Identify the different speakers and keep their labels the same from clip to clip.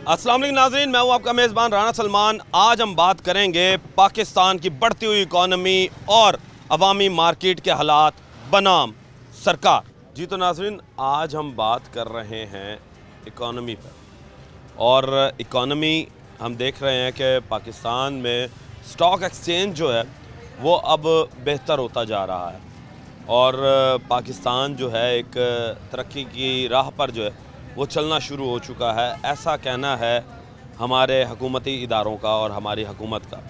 Speaker 1: अस्सलाम वालेकुम नाज़रीन, मैं हूँ आपका मेज़बान राना सलमान। आज हम बात करेंगे पाकिस्तान की बढ़ती हुई इकॉनमी और अवामी मार्केट के हालात बनाम सरकार। जी तो नाज़रीन, आज हम बात कर रहे हैं इकॉनमी पर। और इकॉनमी हम देख रहे हैं कि पाकिस्तान में स्टॉक एक्सचेंज जो है वो अब बेहतर होता जा रहा है और पाकिस्तान जो है एक तरक्की की राह पर जो है वो चलना शुरू हो चुका है, ऐसा कहना है हमारे हुकूमती इदारों का और हमारी हुकूमत का।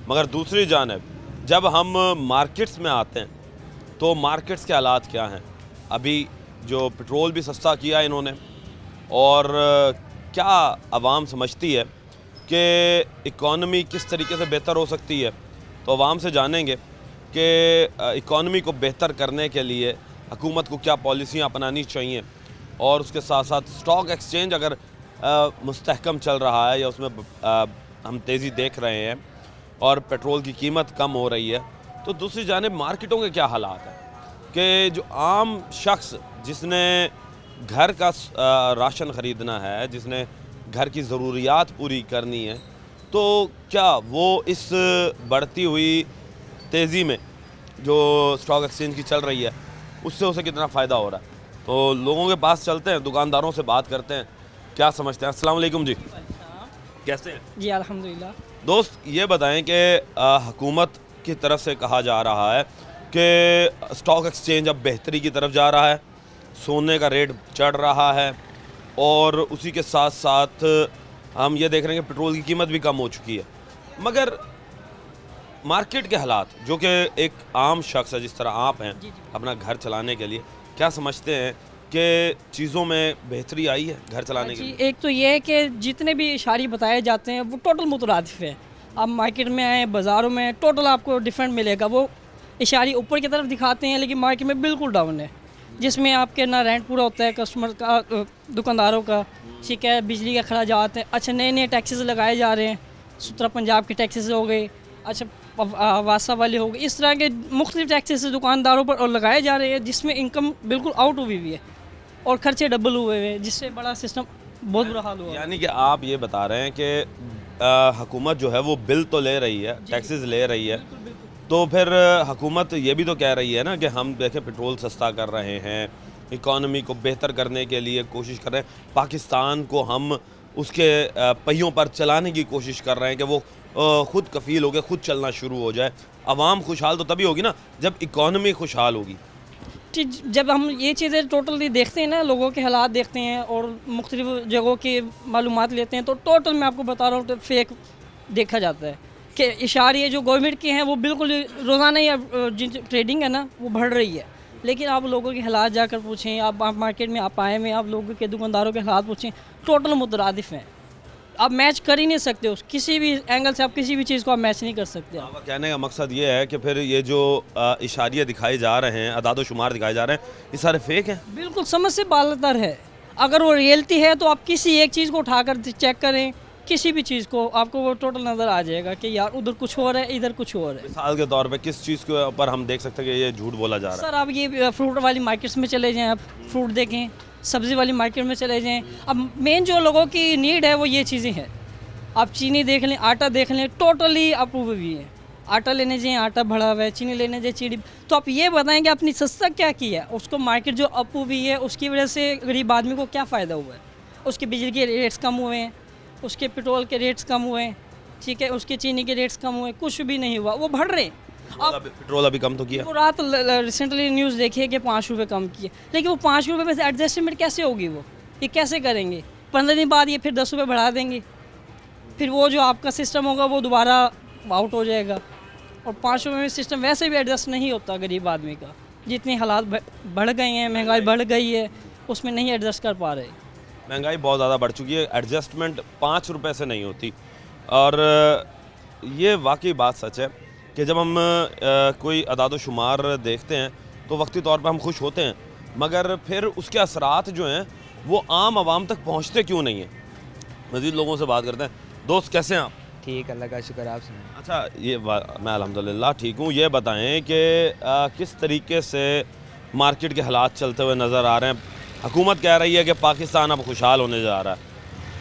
Speaker 1: मगर दूसरी जानिब जब हम मार्केट्स में आते हैं तो मार्केट्स के हालात क्या हैं। अभी जो पेट्रोल भी सस्ता किया इन्होंने, और क्या आवाम समझती है कि इकॉनमी किस तरीके से बेहतर हो सकती है। तो आवाम से जानेंगे कि इकॉनमी को बेहतर करने के लिए हुकूमत को क्या पॉलिसियाँ अपनानी चाहिए, और उसके साथ साथ स्टॉक एक्सचेंज अगर मुस्तहकम चल रहा है या उसमें हम तेज़ी देख रहे हैं और पेट्रोल की कीमत कम हो रही है, तो दूसरी जानिब मार्केटों के क्या हालात हैं कि जो आम शख्स जिसने घर का राशन ख़रीदना है, जिसने घर की ज़रूरियात पूरी करनी है, तो क्या वो इस बढ़ती हुई तेज़ी में जो स्टॉक एक्सचेंज की चल रही है उससे उसे कितना फ़ायदा हो रहा है। तो लोगों के पास चलते हैं, दुकानदारों से बात करते हैं, क्या समझते हैं। अस्सलाम वालेकुम जी, कैसे हैं
Speaker 2: जी अल्हम्दुलिल्लाह।
Speaker 1: दोस्त। ये बताएं कि हुकूमत की तरफ से कहा जा रहा है कि स्टॉक एक्सचेंज अब बेहतरी की तरफ जा रहा है, सोने का रेट चढ़ रहा है, और उसी के साथ साथ हम ये देख रहे हैं कि पेट्रोल की कीमत भी कम हो चुकी है। मगर मार्केट के हालात, जो कि एक आम शख्स है जिस तरह आप हैं अपना घर चलाने के लिए, क्या समझते हैं कि चीज़ों में बेहतरी आई है घर चलाने के लिए?
Speaker 2: एक तो ये है कि जितने भी इशारे बताए जाते हैं वो टोटल मुतरादिफ है। आप मार्केट में आए, बाज़ारों में, टोटल आपको डिफरेंट मिलेगा। वो इशारे ऊपर की तरफ दिखाते हैं लेकिन मार्केट में बिल्कुल डाउन है, जिसमें आपके ना रेंट पूरा होता है कस्टमर का, दुकानदारों का, ठीक है, बिजली के अखराजात हैं। अच्छा, नए नए टैक्सेस लगाए जा रहे हैं, सूत्रा पंजाब के टैक्सेस हो गए, अच्छा वासा वाले हो गए, इस तरह के मुख्तलिफ टैक्सेस दुकानदारों पर और लगाए जा रहे हैं, जिसमें इनकम बिल्कुल आउट हुई हुई है और खर्चे डबल हुए हुए हैं, जिससे बड़ा सिस्टम बहुत बुरा हाल हुआ।
Speaker 1: यानी कि आप ये बता रहे हैं कि हुकूमत जो है वो बिल तो ले रही है, टैक्सेस ले रही है, तो फिर हुकूमत ये भी तो कह रही है ना कि हम देखें पेट्रोल सस्ता कर रहे हैं, इकॉनमी को बेहतर करने के लिए कोशिश कर रहे हैं, पाकिस्तान को हम उसके पहियों पर चलाने की कोशिश कर रहे हैं कि वो खुद कफ़ील हो गए, खुद चलना शुरू हो जाए। आवाम खुशहाल तो तभी होगी ना जब इकॉनमी खुशहाल होगी।
Speaker 2: जब हम ये चीज़ें टोटली देखते हैं ना, लोगों के हालात देखते हैं और मुख्तलिफ जगहों की मालूमात लेते हैं, तो टोटल मैं आपको बता रहा हूँ तो फेक देखा जाता है कि इशारे जो गवर्नमेंट के हैं वो बिल्कुल रोज़ाना ही जिन ट्रेडिंग है ना वो बढ़ रही है, लेकिन आप लोगों के हालात जाकर पूछें, आप मार्केट में आप आए में आप लोगों के दुकानदारों के हालात पूछें, टोटल मुतरादिफ हैं। आप मैच कर ही नहीं सकते, उस किसी भी एंगल से आप किसी भी चीज़ को आप मैच नहीं कर सकते।
Speaker 1: आपका कहने का मकसद ये है कि फिर ये जो इशारियाँ दिखाए जा रहे हैं, अदाद व शुमार दिखाए जा रहे हैं, ये सारे फेक हैं।
Speaker 2: बिल्कुल समझ से बालतर है। अगर वो रियलिटी है तो आप किसी एक चीज़ को उठाकर चेक करें, किसी भी चीज़ को आपको वो टोटल नज़र आ जाएगा कि यार उधर कुछ हो रहा है, इधर कुछ हो रहा है।
Speaker 1: मिसाल के तौर पे किस चीज़ के ऊपर हम देख सकते हैं कि ये झूठ बोला जा रहा है?
Speaker 2: सर आप ये फ्रूट वाली मार्केट्स में चले जाएं, आप फ्रूट देखें, सब्ज़ी वाली मार्केट में चले जाएं। अब मेन जो लोगों की नीड है वो ये चीज़ें हैं। आप चीनी देख लें, आटा देख लें, टोटली अप्रूव हुई है। आटा लेने जाएँ आटा बढ़ा हुआ है, चीनी लेने जाए चीनी। तो आप ये बताएं कि आपने सस्ता क्या किया है, उसको मार्केट जो अप हुई है उसकी वजह से गरीब आदमी को क्या फ़ायदा हुआ है। उसके बिजली के रेट्स कम हुए हैं, उसके पेट्रोल के रेट्स कम हुए हैं, ठीक है, उसके चीनी के रेट्स कम हुए, कुछ भी नहीं हुआ, वो बढ़ रहे हैं। अब
Speaker 1: पेट्रोल अभी कम तो किया,
Speaker 2: वो रात रिसेंटली न्यूज़ देखिए कि 5 रुपये कम किए, लेकिन वो 5 रुपये में से एडजस्टमेंट कैसे होगी, वो ये कैसे करेंगे। 15 दिन बाद ये फिर 10 रुपये बढ़ा देंगे, फिर वो जो आपका सिस्टम होगा वो दोबारा आउट हो जाएगा। और 5 रुपये में सिस्टम वैसे भी एडजस्ट नहीं होता गरीब आदमी का, जितने हालात बढ़ गए हैं, महंगाई बढ़ गई है, उसमें नहीं एडजस्ट कर पा रहे।
Speaker 1: महंगाई बहुत ज़्यादा बढ़ चुकी है, एडजस्टमेंट 5 रुपये से नहीं होती। और ये वाकई बात सच है कि जब हम कोई अदाद शुमार देखते हैं तो वक्ती तौर पर हम खुश होते हैं, मगर फिर उसके असरात जो हैं वो आम आवाम तक पहुँचते क्यों नहीं हैं। मज़ीद लोगों से बात करते हैं। दोस्त कैसे हैं आप?
Speaker 3: ठीक, अल्लाह का शुक्र, आप सुनाएं।
Speaker 1: अच्छा, मैं अल्हम्दुलिल्लाह ठीक हूँ। ये बताएं कि किस तरीके से मार्केट के हालात चलते हुए नज़र आ रहे हैं। हुकूमत कह रही है कि पाकिस्तान अब खुशहाल होने जा रहा है,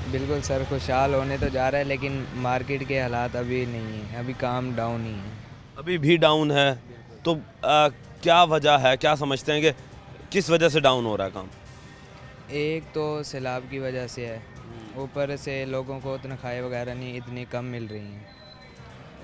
Speaker 3: बिल्कुल सर, खुशहाल होने तो जा रहा है लेकिन मार्केट के हालात अभी नहीं है, अभी काम डाउन ही है।
Speaker 1: अभी भी डाउन है, तो क्या वजह है, क्या समझते हैं कि किस वजह से डाउन हो रहा है काम?
Speaker 3: एक तो सैलाब की वजह से है, ऊपर से लोगों को तनख्वाहें वगैरह नहीं इतनी कम मिल रही हैं,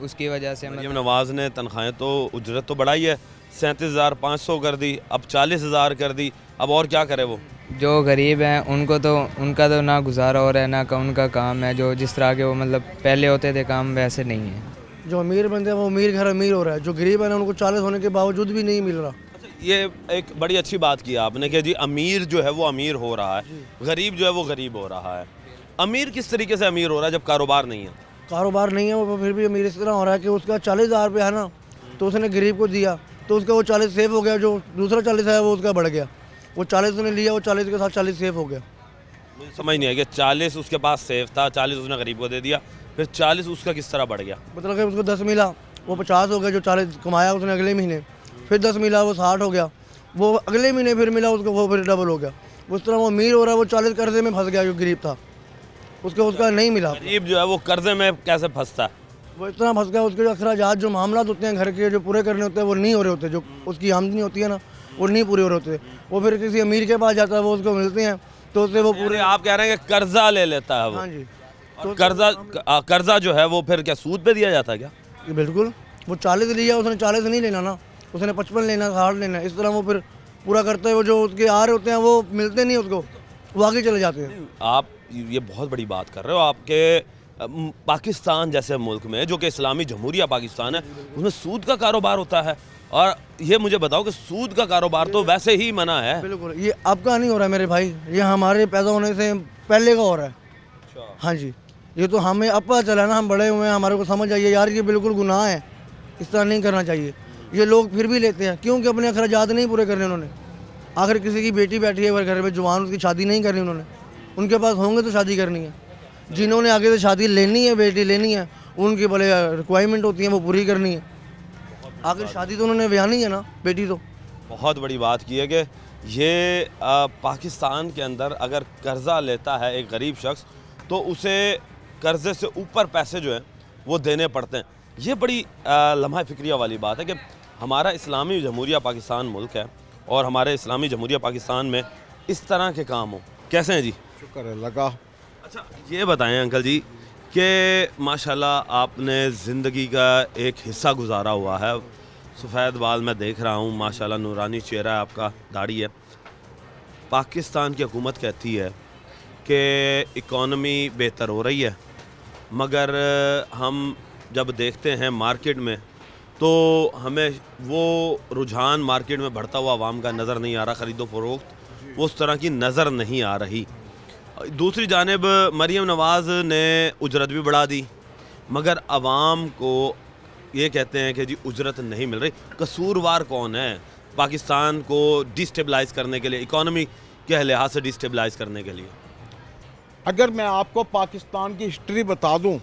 Speaker 3: उसकी वजह से
Speaker 1: मरीम नवाज़ ने तनख्वाहें तो उजरत तो बढ़ाई है, 37,500 कर दी, अब 40,000 कर दी, अब और क्या करे वो?
Speaker 3: जो गरीब हैं उनका तो ना गुजारा हो रहा है ना उनका काम है, जो जिस तरह के वो मतलब पहले होते थे काम वैसे नहीं है।
Speaker 4: जो अमीर बंदे हैं वो अमीर घर अमीर हो रहा है, जो गरीब है ना उनको 40 होने के बावजूद भी नहीं मिल रहा।
Speaker 1: अच्छा, ये एक बड़ी अच्छी बात की आपने कि जी अमीर जो है वो अमीर हो रहा है, गरीब जो है वो गरीब हो रहा है। अमीर किस तरीके से अमीर हो रहा है जब कारोबार नहीं है?
Speaker 4: कारोबार नहीं है वो फिर भी अमीर इस तरह हो रहा है कि उसका 40,000 रुपया है ना, तो उसने गरीब को दिया तो उसका वो 40 सेव हो गया, जो दूसरा 40 है वो उसका बढ़ गया, वो 40 उसने लिया, वो 40 के साथ 40 सेव हो गया।
Speaker 1: मुझे समझ नहीं आया कि 40 उसके पास सेफ था, 40 उसने गरीब को दे दिया, फिर 40 उसका किस तरह बढ़ गया?
Speaker 4: मतलब कि उसको 10 मिला, वो 50 हो गया, जो 40 कमाया उसने अगले महीने, फिर 10 मिला वो 60 हो गया, वो अगले महीने फिर मिला उसको, वो फिर डबल हो गया। उस तरह वो अमीर हो रहा है, वो 40 कर्जे में फंस गया जो गरीब था, उसका नहीं मिला।
Speaker 1: गरीब जो है वो कर्जे में कैसे फंसता है?
Speaker 4: वो इतना फंस गया, उसके जो अखराजात जो मामला होते हैं घर के जो पूरे करने होते हैं वो नहीं हो रहे होते, जो उसकी आमदनी होती है ना वो नहीं पूरे हो रहे होते, वो फिर किसी अमीर के पास जाता है, वो उसको मिलते हैं तो उससे वो पूरे।
Speaker 1: आप कह रहे हैं कि कर्जा ले लेता है वो?
Speaker 4: हाँ जी,
Speaker 1: और कर्जा जो है वो फिर क्या सूद पे दिया जाता है क्या?
Speaker 4: ये बिल्कुल, वो 40 लिया उसने, 40 नहीं लेना ना, उसने 55 लेना, 60 लेना, इस तरह वो फिर पूरा करते हुए जो उसके आ रहे होते हैं वो मिलते नहीं उसको, वो आगे चले जाते हैं।
Speaker 1: आप ये बहुत बड़ी बात कर रहे हो, आपके पाकिस्तान जैसे मुल्क में जो कि इस्लामी जमहूरिया पाकिस्तान है उसमें सूद का कारोबार होता है, और ये मुझे बताओ कि सूद का कारोबार तो वैसे ही मना है।
Speaker 4: बिल्कुल, ये आपका नहीं हो रहा है मेरे भाई, ये हमारे पैदा होने से पहले का हो रहा है। हाँ जी, ये तो हमें अब पता चला ना, हम बड़े हुए हैं, हमारे को समझ आई है यार ये बिल्कुल गुनाह है, इस तरह नहीं करना चाहिए। ये लोग फिर भी लेते हैं क्योंकि अपने अखराजात नहीं पूरे करने उन्होंने। आखिर किसी की बेटी बैठी है घर में जवान, उसकी शादी नहीं करनी उन्होंने, उनके पास होंगे तो शादी करनी है, जिन्होंने आगे से शादी लेनी है, बेटी लेनी है, उनकी भले रिक्वायरमेंट होती है वो पूरी करनी है, आखिर शादी तो उन्होंने ब्यानी है ना, बेटी तो।
Speaker 1: बहुत बड़ी बात की है कि ये पाकिस्तान के अंदर अगर कर्ज़ा लेता है एक गरीब शख्स तो उसे कर्ज़े से ऊपर पैसे जो हैं वो देने पड़ते हैं। ये बड़ी लम्हा फ़िक्रिया वाली बात है कि हमारा इस्लामी जमहूरिया पाकिस्तान मुल्क है और हमारे इस्लामी जमहूरिया पाकिस्तान में इस तरह के काम हो। कैसे हैं जी?
Speaker 5: शुक्र है लगा।
Speaker 1: अच्छा, ये बताएं अंकल जी कि माशाल्लाह आपने ज़िंदगी का एक हिस्सा गुजारा हुआ है, सफ़ेद बाल मैं देख रहा हूँ, माशाल्लाह नूरानी चेहरा है आपका, दाढ़ी है। पाकिस्तान की हुकूमत कहती है कि इकॉनमी बेहतर हो रही है, मगर हम जब देखते हैं मार्केट में तो हमें वो रुझान मार्केट में बढ़ता हुआ आवाम का नज़र नहीं आ रहा, ख़रीदो फरोख्त उस तरह की नज़र नहीं आ रही। दूसरी जानिब मरीम नवाज़ ने उजरत भी बढ़ा दी, मगर आवाम को ये कहते हैं कि जी उजरत नहीं मिल रही। कसूरवार कौन है पाकिस्तान को डिस्टेबलाइज़ करने के लिए, इकॉनमी के लिहाज से डिस्टेबलाइज़ करने के लिए?
Speaker 5: अगर मैं आपको पाकिस्तान की हिस्ट्री बता दूं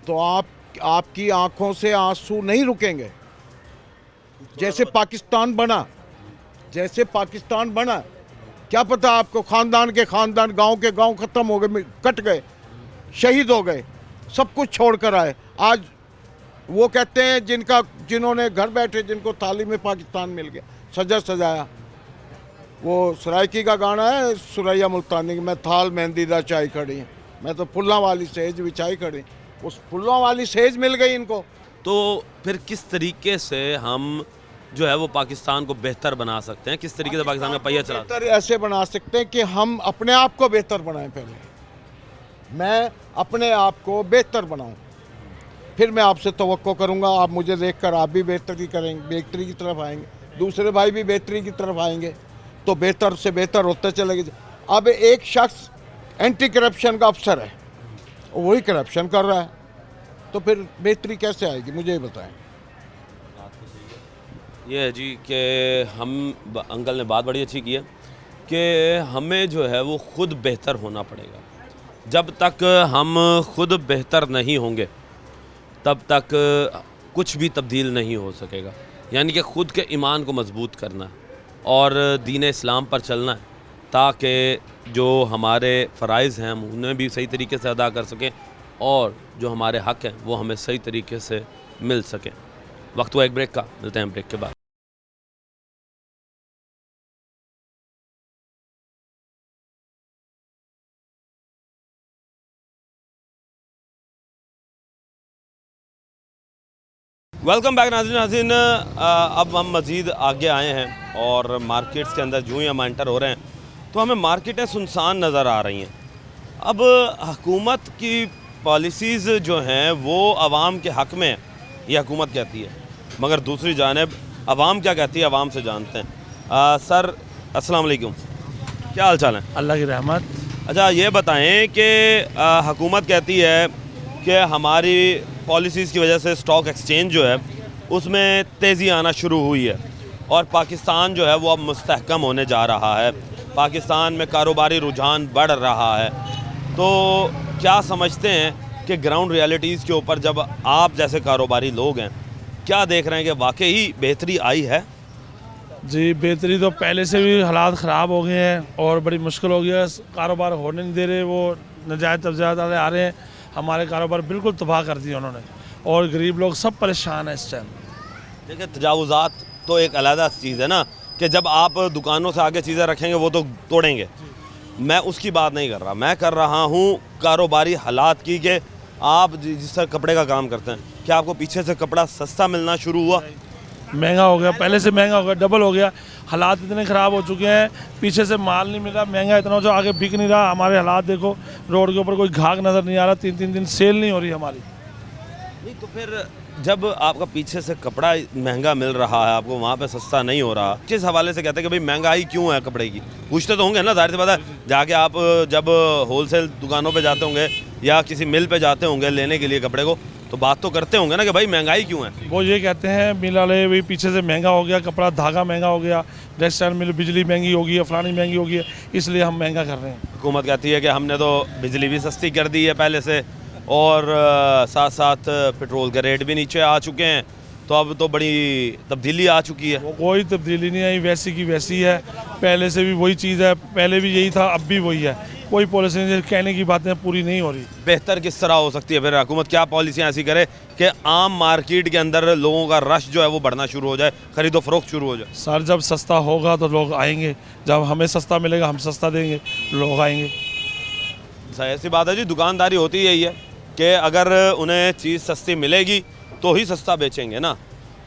Speaker 5: तो आपकी आंखों से आंसू नहीं रुकेंगे। जैसे पाकिस्तान बना, क्या पता आपको, खानदान के खानदान, गांव के गांव ख़त्म हो गए, कट गए, शहीद हो गए, सब कुछ छोड़कर आए। आज वो कहते हैं जिन्होंने घर बैठे जिनको तालीम पाकिस्तान मिल गया, सजाया। वो सरायकी का गाना है, सुरैया मुल्तानी की, मैं थाल मेहंदी दा चाय खड़ी है, मैं तो फुल्लां वाली सेज बिछाई खड़ी। उस फुल्लों वाली सेज मिल गई इनको।
Speaker 1: तो फिर किस तरीके से हम जो है वो पाकिस्तान को बेहतर बना सकते हैं, किस तरीके से पाकिस्तान का पहिया चला?
Speaker 5: बेहतर ऐसे बना सकते हैं कि हम अपने आप को बेहतर बनाएं। पहले मैं अपने आप को बेहतर बनाऊं, फिर मैं आपसे तवक्को करूंगा, आप मुझे देखकर आप भी बेहतरी करेंगे, बेहतरी की तरफ आएंगे, दूसरे भाई भी बेहतरी की तरफ आएंगे, तो बेहतर से बेहतर होते चलेंगे। अब एक शख्स एंटी करप्शन का अफसर है, वही करप्शन कर रहा है, तो फिर बेहतरी कैसे आएगी, मुझे ही बताएं।
Speaker 1: ये है जी कि अंकल ने बात बड़ी अच्छी की है कि हमें जो है वो ख़ुद बेहतर होना पड़ेगा। जब तक हम खुद बेहतर नहीं होंगे तब तक कुछ भी तब्दील नहीं हो सकेगा। यानी कि ख़ुद के ईमान को मजबूत करना है और दीन इस्लाम पर चलना है ताकि जो हमारे फ़राइज़ हैं हम उन्हें भी सही तरीके से अदा कर सकें और जो हमारे हक़ हैं वो हमें सही तरीके से मिल सकें। वक्त हुआ एक ब्रेक का, मिलते हैं ब्रेक के बाद। वेलकम बैक नाज़रीन। अब हम मज़ीद आगे आए हैं और मार्केट्स के अंदर जो ही हम एंटर हो रहे हैं तो हमें मार्केटें सुनसान नज़र आ रही हैं। अब हुकूमत की पॉलिसीज़ जो हैं वो आवाम के हक़ में है, ये हुकूमत कहती है, मगर दूसरी जानिब आवाम क्या कहती है आवाम से जानते हैं। सर अस्सलाम वालेकुम, क्या हाल चाल है?
Speaker 6: अल्लाह की रहमत।
Speaker 1: अच्छा ये बताएं कि हुकूमत कहती है कि हमारी पॉलिसीज़ की वजह से स्टॉक एक्सचेंज जो है उसमें तेज़ी आना शुरू हुई है और पाकिस्तान जो है वो अब मुस्तहकम होने जा रहा है, पाकिस्तान में कारोबारी रुझान बढ़ रहा है। तो क्या समझते हैं कि ग्राउंड रियलिटीज़ के ऊपर जब आप जैसे कारोबारी लोग हैं क्या देख रहे हैं कि वाकई बेहतरी आई है?
Speaker 6: जी बेहतरी तो पहले से भी हालात ख़राब हो गए हैं और बड़ी मुश्किल हो गया है, कारोबार होने नहीं दे रहे, वो नजायज़ तब्ज़ात वाले आ रहे हैं, हमारे कारोबार बिल्कुल तबाह कर दिए उन्होंने और गरीब लोग सब परेशान हैं इस टाइम।
Speaker 1: देखिए तजावुज़ात तो एक अलग चीज़ है ना कि जब आप दुकानों से आगे चीज़ें रखेंगे वो तो तोड़ेंगे, मैं उसकी बात नहीं कर रहा, मैं कर रहा हूँ कारोबारी हालात की कि आप जिस तरह कपड़े का काम करते हैं क्या आपको पीछे से कपड़ा सस्ता मिलना शुरू हुआ?
Speaker 6: महंगा हो गया, पहले से महंगा हो गया, डबल हो गया, हालात इतने ख़राब हो चुके हैं, पीछे से माल नहीं मिल रहा, महंगा इतना हो जो आगे बिक नहीं रहा। हमारे हालात देखो, रोड के ऊपर कोई घाक नज़र नहीं आ रहा, 3-3 दिन सेल नहीं हो रही हमारी।
Speaker 1: नहीं तो फिर जब आपका पीछे से कपड़ा महंगा मिल रहा है आपको वहाँ पे सस्ता नहीं हो रहा, किस हवाले से कहते हैं कि भाई महंगाई क्यों है कपड़े की? पूछते तो होंगे ना, जाहिर सी बात है, जाके आप जब होलसेल दुकानों पे जाते होंगे या किसी मिल पे जाते होंगे लेने के लिए कपड़े को तो बात तो करते होंगे ना कि भाई महंगाई क्यों है?
Speaker 6: वो ये कहते हैं मिल वाले भाई पीछे से महंगा हो गया कपड़ा, धागा महंगा हो गया, टेक्सटाइल मिल, बिजली महंगी होगी है, फलानी महंगी होगी है, इसलिए हम महंगा कर रहे हैं।
Speaker 1: हुकूमत कहती है कि हमने तो बिजली भी सस्ती कर दी है पहले से और साथ साथ पेट्रोल के रेट भी नीचे आ चुके हैं, तो अब तो बड़ी तब्दीली आ चुकी है।
Speaker 6: वो कोई तब्दीली नहीं आई, वैसी की वैसी है, पहले से भी वही चीज़ है, पहले भी यही था अब भी वही है, कोई पॉलिसी नहीं, कहने की बातें पूरी नहीं हो रही।
Speaker 1: बेहतर किस तरह हो सकती है फिर? हुकूमत क्या पॉलिसियाँ ऐसी करे कि आम मार्केट के अंदर लोगों का रश जो है वो बढ़ना शुरू हो जाए, खरीदो फरोख्त शुरू हो जाए?
Speaker 6: सर जब सस्ता होगा तो लोग आएंगे, जब हमें सस्ता मिलेगा हम सस्ता देंगे, लोग आएंगे।
Speaker 1: ऐसी बात है जी, दुकानदारी होती यही है कि अगर उन्हें चीज़ सस्ती मिलेगी तो ही सस्ता बेचेंगे ना,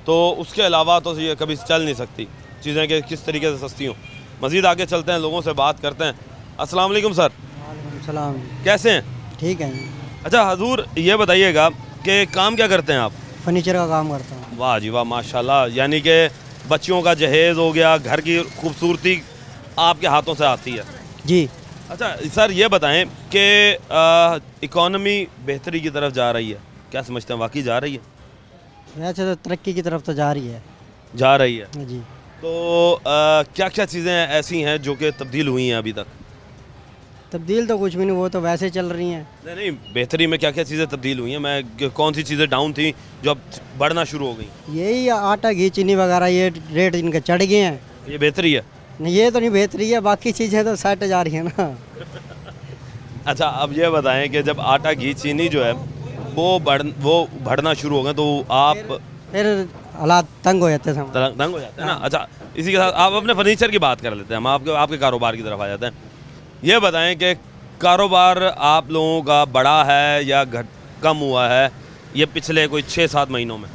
Speaker 1: तो उसके अलावा तो ये कभी चल नहीं सकती चीज़ें कि किस तरीके से सस्ती हों। मज़ीद आगे चलते हैं, लोगों से बात करते हैं। अस्सलाम वालेकुम सर।
Speaker 7: सलाम।
Speaker 1: कैसे हैं?
Speaker 7: ठीक है।
Speaker 1: अच्छा हजूर ये बताइएगा कि काम क्या करते हैं आप?
Speaker 7: फर्नीचर का काम करता हूँ।
Speaker 1: वाह जी वाह, माशाल्लाह, यानी कि बच्चियों का जहेज़ हो गया, घर की खूबसूरती आपके हाथों से आती है
Speaker 7: जी।
Speaker 1: अच्छा सर ये बताएं कि इकॉनमी बेहतरी की तरफ जा रही है, क्या समझते हैं वाकई जा रही है?
Speaker 7: वैसे तो तरक्की की तरफ तो जा रही है।
Speaker 1: जा रही है
Speaker 7: जी।
Speaker 1: तो क्या क्या चीज़ें ऐसी हैं जो कि तब्दील हुई हैं अभी तक?
Speaker 7: तब्दील तो कुछ भी नहीं, वो तो वैसे चल रही हैं।
Speaker 1: नहीं नहीं, बेहतरी में क्या क्या चीज़ें तब्दील हुई हैं? मैं कौन सी चीज़ें डाउन थी जो अब बढ़ना शुरू हो गई?
Speaker 7: यही आटा घी चीनी वगैरह ये रेट इनके चढ़ गए हैं।
Speaker 1: ये बेहतरी है?
Speaker 7: नहीं ये तो नहीं बेहतरी है, बाकी चीज़ें तो सेट जा रही हैं ना।
Speaker 1: अच्छा अब ये बताएं कि जब आटा घी चीनी जो है वो बढ़ना शुरू हो गए तो आप
Speaker 7: फिर हालात तंग हो जाते हैं।
Speaker 1: तंग हो जाते हैं ना। अच्छा इसी के साथ आप अपने फर्नीचर की बात कर लेते हैं, हम आपके कारोबार की तरफ आ जाते हैं। ये बताएं कि कारोबार आप लोगों का बढ़ा है या कम हुआ है ये पिछले कोई 6-7 महीनों में?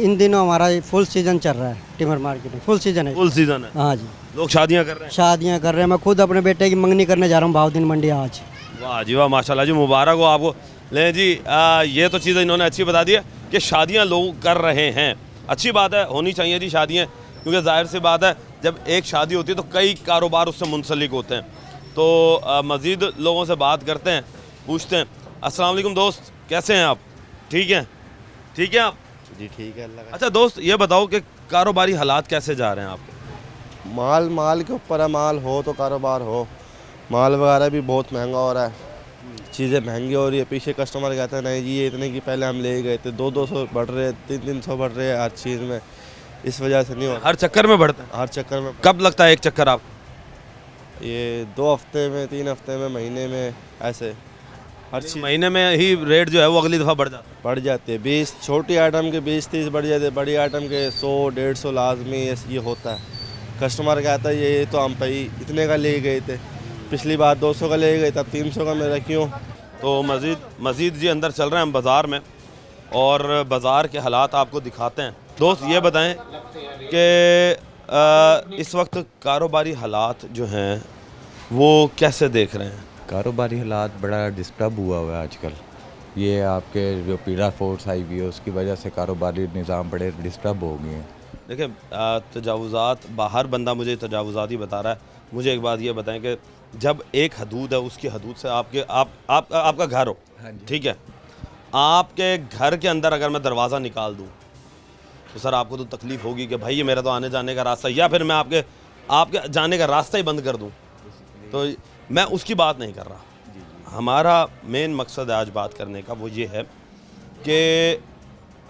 Speaker 7: इन दिनों हमारा फुल सीज़न चल रहा है, टिमर मार्केट में फुल सीज़न है।
Speaker 1: फुल सीज़न है?
Speaker 7: हाँ जी।
Speaker 1: लोग शादियां कर रहे हैं?
Speaker 7: शादियाँ कर रहे हैं, मैं खुद अपने बेटे की मंगनी करने जा रहा हूँ भावदीन मंडी आज।
Speaker 1: वाह जी वाह, माशाल्लाह जी, मुबारक हो आपको। ले जी ये तो चीज़ इन्होंने अच्छी बता दी है कि शादियाँ लोग कर रहे हैं, अच्छी बात है, होनी चाहिए जी शादियाँ, क्योंकि जाहिर सी बात है जब एक शादी होती है तो कई कारोबार उससे मुंसलिक होते हैं। तो मज़ीद लोगों से बात करते हैं, पूछते हैं। अस्सलाम वालेकुम दोस्त, कैसे हैं आप? ठीक हैं? ठीक है आप?
Speaker 8: जी ठीक है अल्लाह का।
Speaker 1: अच्छा दोस्त ये बताओ कि कारोबारी हालात कैसे जा रहे हैं आपके?
Speaker 8: माल के ऊपर है, माल हो तो कारोबार हो, माल वगैरह भी बहुत महंगा हो रहा है, चीज़ें महंगी हो रही है। पीछे कस्टमर कहते हैं नहीं जी ये इतने की पहले हम ले गए थे, 200 बढ़ रहे, 300 बढ़ रहे हैं हर चीज़ में, इस वजह से नहीं हो रहा।
Speaker 1: हर चक्कर में बढ़ता है?
Speaker 8: हर चक्कर में।
Speaker 1: कब लगता है एक चक्कर आप?
Speaker 8: ये 2 हफ्ते में, 3 हफ्ते में, महीने में, ऐसे हर चीज़
Speaker 1: महीने में ही रेट जो है वो अगली दफ़ा बढ़ जाता है।
Speaker 8: बढ़ जाती है। 20 छोटी आइटम के 20-30 बढ़ जाते हैं, बड़ी आइटम के 100-150 लाजमी ये होता है। कस्टमर कहता है ये तो हम भाई इतने का ले गए थे, पिछली बार 200 का ले गए, तब 300 का मेरा क्यों।
Speaker 1: तो मज़ीद जी अंदर चल रहे हैं हम बाज़ार में और बाज़ार के हालात आपको दिखाते हैं। दोस्त ये बताएं कि इस वक्त कारोबारी हालात जो हैं वो कैसे देख रहे हैं?
Speaker 9: कारोबारी हालात बड़ा डिस्टर्ब हुआ है आजकल। ये आपके जो पीड़ा फोर्स आई हुई है उसकी वजह से कारोबारी निज़ाम बड़े डिस्टर्ब हो गए हैं।
Speaker 1: देखिए तजावुज़ात, बाहर बंदा मुझे तजावुज़ात ही बता रहा है। मुझे एक बात ये बताएं कि जब एक हदूद है, उसकी हदूद से आपका घर हो, ठीक है, आपके घर के अंदर अगर मैं दरवाज़ा निकाल दूँ तो सर आपको तो तकलीफ़ होगी कि भाई ये मेरा तो आने जाने का रास्ता, या फिर मैं आपके जाने का रास्ता ही बंद कर दूँ। तो मैं उसकी बात नहीं कर रहा। हमारा मेन मकसद है आज बात करने का वो ये है कि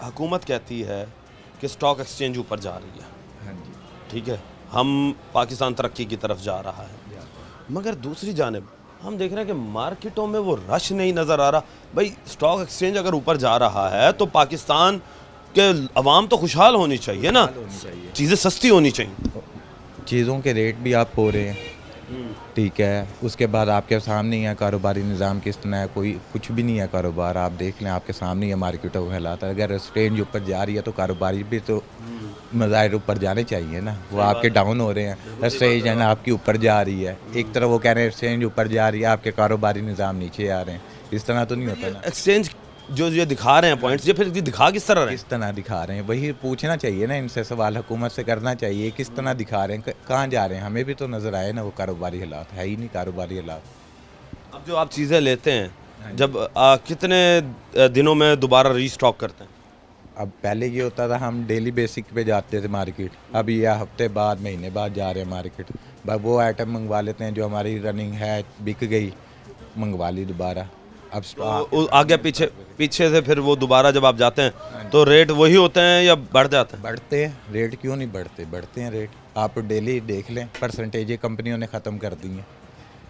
Speaker 1: हुकूमत कहती है कि स्टॉक एक्सचेंज ऊपर जा रही है, ठीक है, हम पाकिस्तान तरक्की की तरफ जा रहा है, मगर दूसरी जानिब हम देख रहे हैं कि मार्केटों में वो रश नहीं नज़र आ रहा। भाई स्टॉक एक्सचेंज अगर ऊपर जा रहा है तो पाकिस्तान के अवाम तो खुशहाल होनी चाहिए ना, चीज़ें सस्ती होनी चाहिए।
Speaker 9: चीज़ों के रेट भी आप हो रहे हैं, ठीक है, उसके बाद आपके सामने ही है कारोबारी निज़ाम किस तरह है, कोई कुछ भी नहीं है कारोबार। आप देख लें, आपके सामने ही है मार्केटों के हालात। अगर एक्सचेंज ऊपर जा रही है तो कारोबारी भी तो मज़ाहिर ऊपर जाने चाहिए ना, वो आपके डाउन हो रहे हैं। एक्सचेंज है ना आपकी ऊपर जा रही है, एक तरफ वो कह रहे हैं एक्सचेंज ऊपर जा रही है, आपके कारोबारी निज़ाम नीचे आ रहे हैं। इस तरह तो नहीं होता ना।
Speaker 1: एक्सचेंज जो ये दिखा रहे हैं पॉइंट्स, ये फिर दिखा किस तरह रहे हैं?
Speaker 9: किस तरह दिखा रहे हैं वही पूछना चाहिए ना, इनसे सवाल हुकूमत से करना चाहिए, किस तरह दिखा रहे हैं, कहाँ जा रहे हैं, हमें भी तो नज़र आए ना। वो कारोबारी हालात है ही नहीं कारोबारी हालात।
Speaker 1: अब जो आप चीज़ें लेते हैं जब कितने दिनों में दोबारा रीस्टॉक करते हैं?
Speaker 9: अब पहले ये होता था हम डेली बेसिक पे जाते थे मार्केट, अब ये हफ्ते बाद, महीने बाद जा रहे हैं मार्केट। वो आइटम मंगवा लेते हैं जो हमारी रनिंग है, बिक गई, मंगवा ली दोबारा। अब
Speaker 1: तो आगे पीछे से फिर वो दोबारा जब आप जाते हैं तो रेट वही होते हैं या बढ़ जाते हैं?
Speaker 9: बढ़ते हैं रेट, क्यों नहीं बढ़ते, बढ़ते हैं रेट। आप डेली देख लें, परसेंटेज कंपनियों ने ख़त्म कर दी हैं।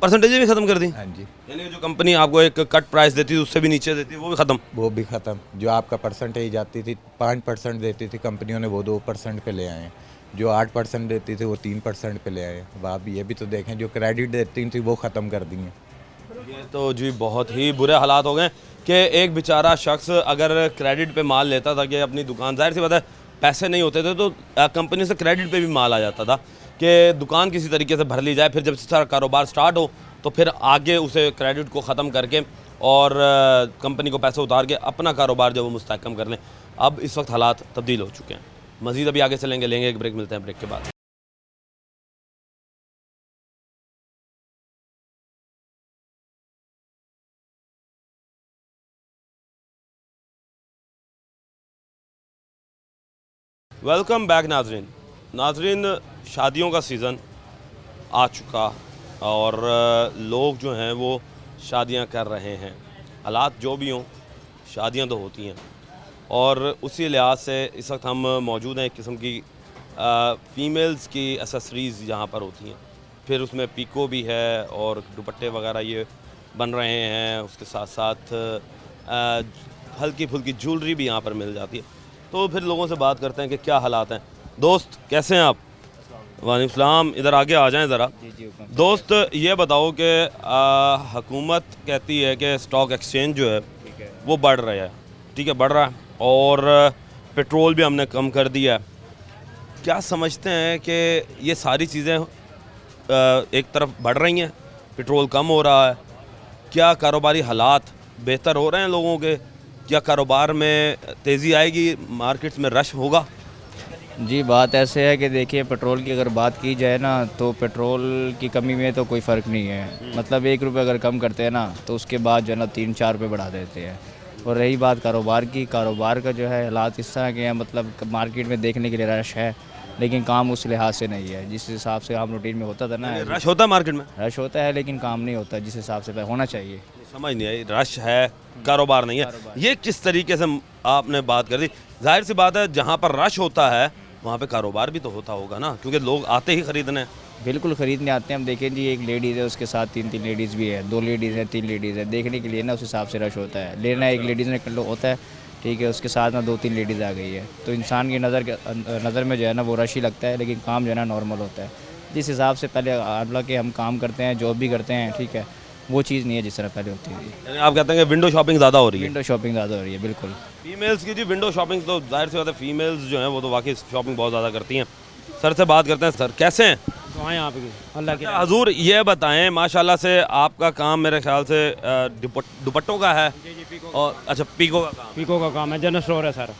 Speaker 1: परसेंटेज भी ख़त्म कर दी?
Speaker 9: हाँ जी।
Speaker 1: यानी जो कंपनी आपको एक कट प्राइस देती थी उससे भी नीचे देती है वो भी ख़त्म?
Speaker 9: वो भी ख़त्म। जो आपका परसेंटेज आती थी 5% देती थी कंपनियों ने, वो 2% पे ले आए हैं। जो 8% देती थी वो 3% पे ले आए हैं। अब आप ये भी तो देखें, जो क्रेडिट देती थी वो ख़त्म कर दी हैं।
Speaker 1: ये तो जी बहुत ही बुरे हालात हो गए कि एक बेचारा शख्स अगर क्रेडिट पे माल लेता था कि अपनी दुकान, जाहिर सी बात है पैसे नहीं होते थे तो कंपनी से क्रेडिट पे भी माल आ जाता था कि दुकान किसी तरीके से भर ली जाए, फिर जब सारा कारोबार स्टार्ट हो तो फिर आगे उसे क्रेडिट को ख़त्म करके और कंपनी को पैसे उतार के अपना कारोबार जो वो मुस्तहकम कर लें। अब इस वक्त हालात तब्दील हो चुके हैं। मज़ीद अभी आगे चलेंगे, लेंगे एक ब्रेक, मिलते हैं ब्रेक के बाद। वेलकम बैक नाजरीन, शादियों का सीज़न आ चुका और लोग जो हैं वो शादियां कर रहे हैं। हालात जो भी हों, शादियां तो होती हैं और उसी लिहाज से इस वक्त हम मौजूद हैं एक किस्म की फ़ीमेल्स की एसेसरीज़ यहाँ पर होती हैं। फिर उसमें पीको भी है और दुपट्टे वगैरह ये बन रहे हैं, उसके साथ साथ हल्की फुल्की ज्वेलरी भी यहाँ पर मिल जाती है। तो फिर लोगों से बात करते हैं कि क्या हालात हैं। दोस्त कैसे हैं आप? वालेकुम सलाम, इधर आगे आ जाएं ज़रा। दोस्त ये बताओ कि हुकूमत कहती है कि स्टॉक एक्सचेंज जो है वो बढ़ रहा है, ठीक है, बढ़ रहा है, और पेट्रोल भी हमने कम कर दिया है। क्या समझते हैं कि ये सारी चीज़ें एक तरफ बढ़ रही हैं, पेट्रोल कम हो रहा है, क्या कारोबारी हालात बेहतर हो रहे हैं लोगों के? क्या कारोबार में तेज़ी आएगी, मार्केट्स में रश होगा?
Speaker 10: जी बात ऐसे है कि देखिए, पेट्रोल की अगर बात की जाए ना तो पेट्रोल की कमी में तो कोई फ़र्क नहीं है। मतलब 1 रुपये अगर कम करते हैं ना तो उसके बाद जो है ना 3-4 रुपये बढ़ा देते हैं। और रही बात कारोबार की, कारोबार का जो है हालात इस तरह के हैं, मतलब मार्केट में देखने के लिए रश है लेकिन काम उस लिहाज से नहीं है जिस हिसाब से आम रूटीन में होता था ना।
Speaker 1: रश होता है मार्केट में?
Speaker 10: रश होता है लेकिन काम नहीं होता जिस हिसाब से होना चाहिए।
Speaker 1: समझ नहीं आई, रश है कारोबार नहीं है, ये किस तरीके से आपने बात कर दी? जाहिर सी बात है जहाँ पर रश होता है वहाँ पे कारोबार भी तो होता होगा ना, क्योंकि लोग आते ही ख़रीदने।
Speaker 10: बिल्कुल ख़रीदने आते हैं। हम देखें जी, एक लेडीज़ है, उसके साथ 3 लेडीज़ भी है, 2 लेडीज़ हैं, 3 लेडीज़ है। देखने के लिए ना उस हिसाब से रश होता है। लेना एक लेडीज़ ने कर लो होता है, ठीक है, उसके साथ ना 2-3 लेडीज़ आ गई है, तो इंसान की नज़र में जो है ना वो रश ही लगता है, लेकिन काम जो है ना नॉर्मल होता है। जिस हिसाब से पहले हालांकि हम काम करते हैं, जॉब भी करते हैं, ठीक है, वो चीज़ नहीं है जिस तरह पहले होती थी।
Speaker 1: यानी आप कहते हैं कि विंडो शॉपिंग ज़्यादा हो रही है।
Speaker 10: विंडो शॉपिंग ज़्यादा हो रही है, बिल्कुल।
Speaker 1: फीमेल्स की जी विंडो शॉपिंग तो जाहिर सी बात है, फीमेल्स जो हैं वो तो वाकई शॉपिंग बहुत ज़्यादा करती हैं। सर से बात करते हैं। सर कैसे हैं?
Speaker 11: दुआएं आपकी, अल्लाह की।
Speaker 1: अच्छा, हजूर ये बताएं, माशाल्लाह से आपका काम मेरे ख्याल से दुपट्टों का है और अच्छा पीको का काम।
Speaker 11: पीको का काम है, जनरल स्टोर है सर।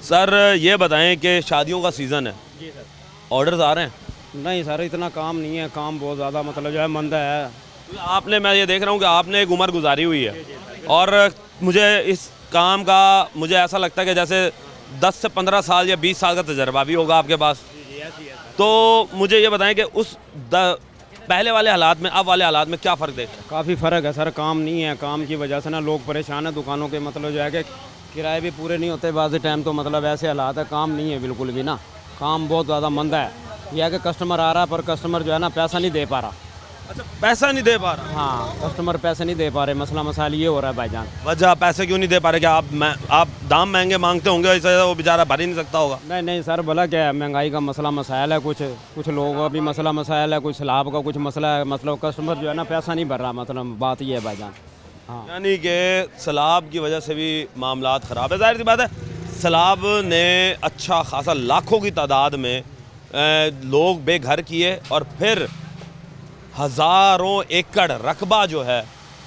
Speaker 1: सर ये बताएं कि शादियों का सीज़न है,
Speaker 11: जी सर।
Speaker 1: ऑर्डर्स आ रहे हैं?
Speaker 11: नहीं सर, इतना काम नहीं है, काम बहुत ज़्यादा मतलब जो है मंदा है।
Speaker 1: आपने, मैं ये देख रहा हूँ कि आपने एक उम्र गुजारी हुई है और मुझे इस काम का मुझे ऐसा लगता है कि जैसे 10 से 15 साल या 20 साल का तजर्बा भी होगा आपके पास। तो मुझे ये बताएं कि उस पहले वाले हालात में अब वाले हालात में क्या फ़र्क देख रहे हैं?
Speaker 11: काफ़ी फ़र्क है सर, काम नहीं है, काम की वजह से ना लोग परेशान हैं दुकानों के, मतलब जो है कि किराए भी पूरे नहीं होते बाज़ टाइम, तो मतलब ऐसे हालात है, काम नहीं है बिल्कुल भी ना, काम बहुत ज़्यादा मंदा है। यह है कि कस्टमर आ रहा है पर कस्टमर जो है ना पैसा नहीं दे पा रहा।
Speaker 1: अच्छा, पैसा नहीं दे पा रहा?
Speaker 11: हाँ, कस्टमर पैसे नहीं दे पा रहे, मसाइल ये हो रहा है भाईजान।
Speaker 1: वजह पैसे क्यों नहीं दे पा रहे? क्या आप दाम महंगे मांगते होंगे, इससे वो बेचारा भर ही नहीं सकता होगा?
Speaker 11: नहीं सर, भला क्या है, महंगाई का मसाइल है, कुछ लोगों का भी मसाइल है, कुछ सैलाब का कुछ मसला है, मतलब कस्टमर जो है ना पैसा नहीं भर रहा, मतलब बात ये है भाईजान। हाँ,
Speaker 1: यानी कि सैलाब की वजह से भी मामलात ख़राब है। जाहिर सी बात है, सैलाब ने अच्छा खासा लाखों की तादाद में लोग बेघर किए और फिर हज़ारों एकड़ रकबा जो है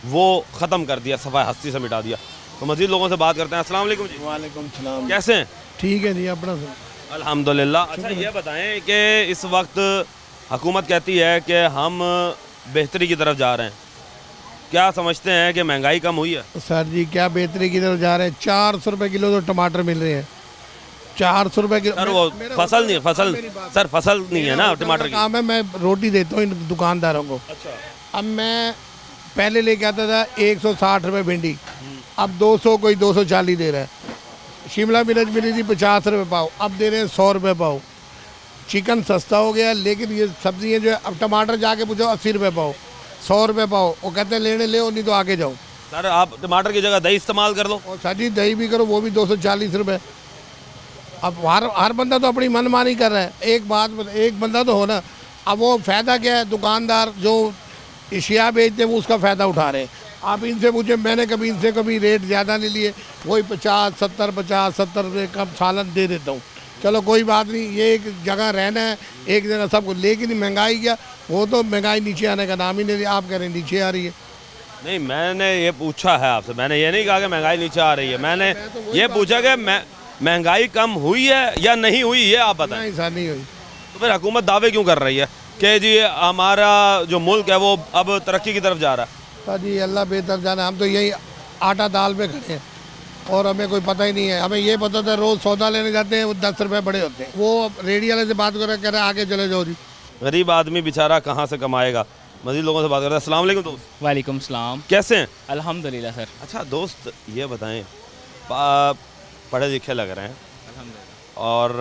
Speaker 1: वो ख़त्म कर दिया, सफ़ाई हस्ती से मिटा दिया। तो मज़ीद लोगों से बात करते हैं। अस्सलाम वालेकुम जी।
Speaker 12: वालेकुम सलाम।
Speaker 1: कैसे हैं?
Speaker 12: ठीक है जी, अपना
Speaker 1: अल्हम्दुलिल्लाह। अच्छा ये बताएं कि इस वक्त हुकूमत कहती है कि हम बेहतरी की तरफ जा रहे हैं, क्या समझते हैं कि महंगाई कम हुई है?
Speaker 12: सर जी, क्या बेहतरी की तरफ जा रहे हैं? 400 रुपये किलो तो टमाटर मिल रहे हैं, 400 रुपये किलो।
Speaker 1: सर वो फसल नहीं, फसल नहीं है ना टमाटर की।
Speaker 12: काम है, मैं रोटी देता हूँ इन दुकानदारों को।
Speaker 1: अच्छा।
Speaker 12: अब मैं पहले लेके आता था 160 रुपये भिंडी, अब 200, कोई 240 दे रहा है। शिमला मिर्च मिली थी 50 रुपये पाव, अब दे रहे हैं 100 रुपये पाव। चिकन सस्ता हो गया, लेकिन ये सब्जियाँ जो है, अब टमाटर जाके पूछो 80 रुपये पाव, 100 रुपये पाव, वो कहते हैं लेने ले, नहीं तो आगे जाओ।
Speaker 1: सर आप टमाटर की जगह दही इस्तेमाल कर लो।
Speaker 12: और सर जी दही भी करो, वो भी 240 रुपये। अब हर बंदा तो अपनी मनमानी कर रहा है। एक बंदा तो हो ना। अब वो फ़ायदा क्या है, दुकानदार जो एशिया बेचते हैं वो उसका फ़ायदा उठा रहे हैं। आप इनसे पूछे, मैंने कभी रेट ज़्यादा नहीं लिए, वही 50-70 रुपये कम सालन दे देता हूँ। चलो कोई बात नहीं, ये एक जगह रहना है, एक जगह सबको। लेकिन महंगाई क्या, वो तो महंगाई नीचे आने का नाम ही नहीं, आप कह रहे हैं नीचे आ रही है।
Speaker 1: नहीं, मैंने ये पूछा है आपसे, मैंने ये नहीं कहा कि महंगाई नीचे आ रही है, मैंने ये पूछा कि महंगाई कम हुई है या नहीं हुई, ये आप बताएं।
Speaker 12: नहीं सर, नहीं हुई।
Speaker 1: तो फिर हुकूमत दावे क्यों कर रही है कि जी हमारा जो मुल्क है वो अब तरक्की की तरफ जा रहा है?
Speaker 12: सर जी अल्लाह बेहतर जाना, हम तो यही आटा दाल पे खड़े हैं और हमें कोई पता ही नहीं है। हमें ये पता था रोज़ सौदा लेने जाते हैं, वो 10 रुपये बड़े होते हैं। वो रेडी वाले से बात कर रहे हैं आगे चले जाओ जी।
Speaker 1: गरीब आदमी बेचारा कहाँ से कमाएगा? मज़ीद लोगों से बात करते हैं। अस्सलाम वालेकुम दोस्त।
Speaker 10: वालेकुम सलाम।
Speaker 1: कैसे हैं?
Speaker 10: अल्हम्दुलिल्लाह सर।
Speaker 1: अच्छा दोस्त, ये बताएं, पढ़े लिखे लग रहे हैं और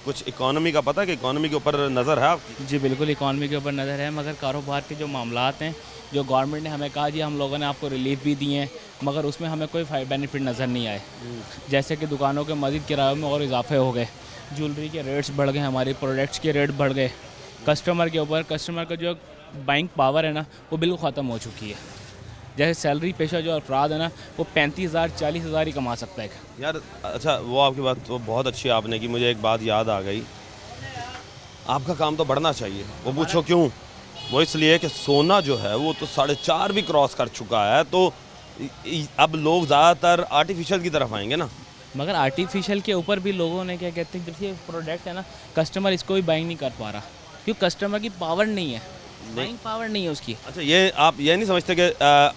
Speaker 1: कुछ इकॉनमी का पता है कि इकॉनमी के ऊपर नज़र है आपकी?
Speaker 10: जी बिल्कुल, इकॉनमी के ऊपर नज़र है, मगर कारोबार के जो मामलात हैं, जो गवर्नमेंट ने हमें कहा जी हम लोगों ने आपको रिलीफ भी दिए हैं, मगर उसमें हमें कोई बेनिफिट नज़र नहीं आए। जैसे कि दुकानों के मज़ीद किरायों में और इजाफे हो गए, ज्वेलरी के रेट्स बढ़ गए, हमारे प्रोडक्ट्स के रेट बढ़ गए, कस्टमर के ऊपर कस्टमर का जो बाइंग पावर है ना वो बिल्कुल ख़त्म हो चुकी है। जैसे सैलरी पेशा जो अफराद है ना वो 35,000-40,000 ही कमा सकता है
Speaker 1: यार। अच्छा, वो आपकी बात तो बहुत अच्छी आपने की, मुझे एक बात याद आ गई, आपका काम तो बढ़ना चाहिए। वो पूछो क्यों? वो इसलिए कि सोना जो है वो तो 4.5 भी क्रॉस कर चुका है, तो अब लोग ज़्यादातर आर्टिफिशियल की तरफ आएंगे ना।
Speaker 10: मगर आर्टिफिशियल के ऊपर भी लोगों ने क्या कहते हैं, जब ये प्रोडक्ट है ना, कस्टमर इसको भी बाइंग नहीं कर पा रहा क्योंकि कस्टमर की पावर नहीं है, बाइंग पावर नहीं है उसकी।
Speaker 1: अच्छा, ये आप ये नहीं समझते कि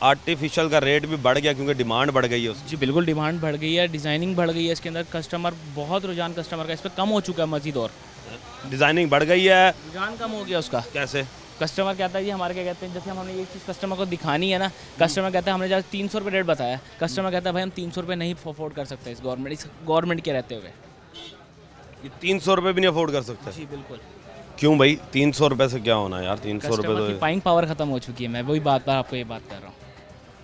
Speaker 1: आर्टिफिशियल का रेट भी बढ़ गया क्योंकि डिमांड बढ़ गई है उसकी?
Speaker 10: जी बिल्कुल, डिमांड बढ़ गई है, डिज़ाइनिंग बढ़ गई है, इसके अंदर कस्टमर बहुत रुझान कस्टमर का इस पर कम हो चुका है मज़ीद, और
Speaker 1: डिज़ाइनिंग बढ़ गई है,
Speaker 10: रुझान कम हो गया उसका।
Speaker 1: कैसे?
Speaker 10: कस्टमर कहता है जी हमारे क्या कहते हैं, जैसे हमने ये चीज़ कस्टमर को दिखानी है ना, कस्टमर कहता है हमने जैसे 300 रुपये रेट बताया, कस्टमर कहता है भाई हम 300 रुपये नहीं अफोर्ड कर सकते इस गवर्नमेंट के रहते हुए।
Speaker 1: ये 300 रुपये भी नहीं अफोर्ड कर सकते?
Speaker 10: जी बिल्कुल।
Speaker 1: क्यों भाई 300 रुपये से क्या होना यार? 300 रुपये
Speaker 13: कस्टमर की
Speaker 1: तो
Speaker 13: बाइंग पावर खत्म हो चुकी है। मैं वही बात आपको ये बात कर रहा हूँ।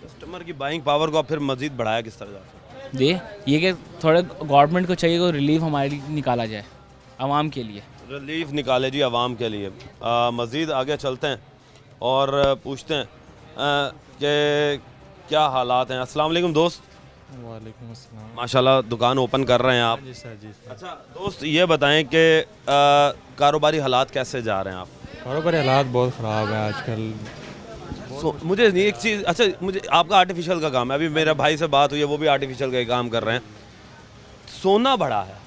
Speaker 1: कस्टमर की बाइंग पावर को आप फिर मजीद बढ़ाया किस तरह जा सकते हैं?
Speaker 13: ये कि थोड़े गवर्नमेंट को चाहिए कि रिलीफ हमारे लिए निकाला जाए आवाम के लिए।
Speaker 1: रिलीफ निकाले जी आवाम के लिए। मज़ीद आगे चलते हैं और पूछते हैं कि क्या हालात हैं। अस्सलाम वालेकुम दोस्त।
Speaker 14: वालेकुम अस्सलाम।
Speaker 1: माशाल्लाह दुकान ओपन कर रहे हैं आप।
Speaker 14: जी सर, जी सर।
Speaker 1: अच्छा दोस्त, ये बताएं कि कारोबारी हालात कैसे जा रहे हैं आप?
Speaker 14: कारोबारी हालात बहुत ख़राब है आजकल।
Speaker 1: मुझे एक चीज़, अच्छा मुझे आपका आर्टिफिशियल का काम है, अभी मेरे भाई से बात हुई है, वो भी आर्टिफिशियल का ही काम कर रहे हैं। सोना बढ़ा है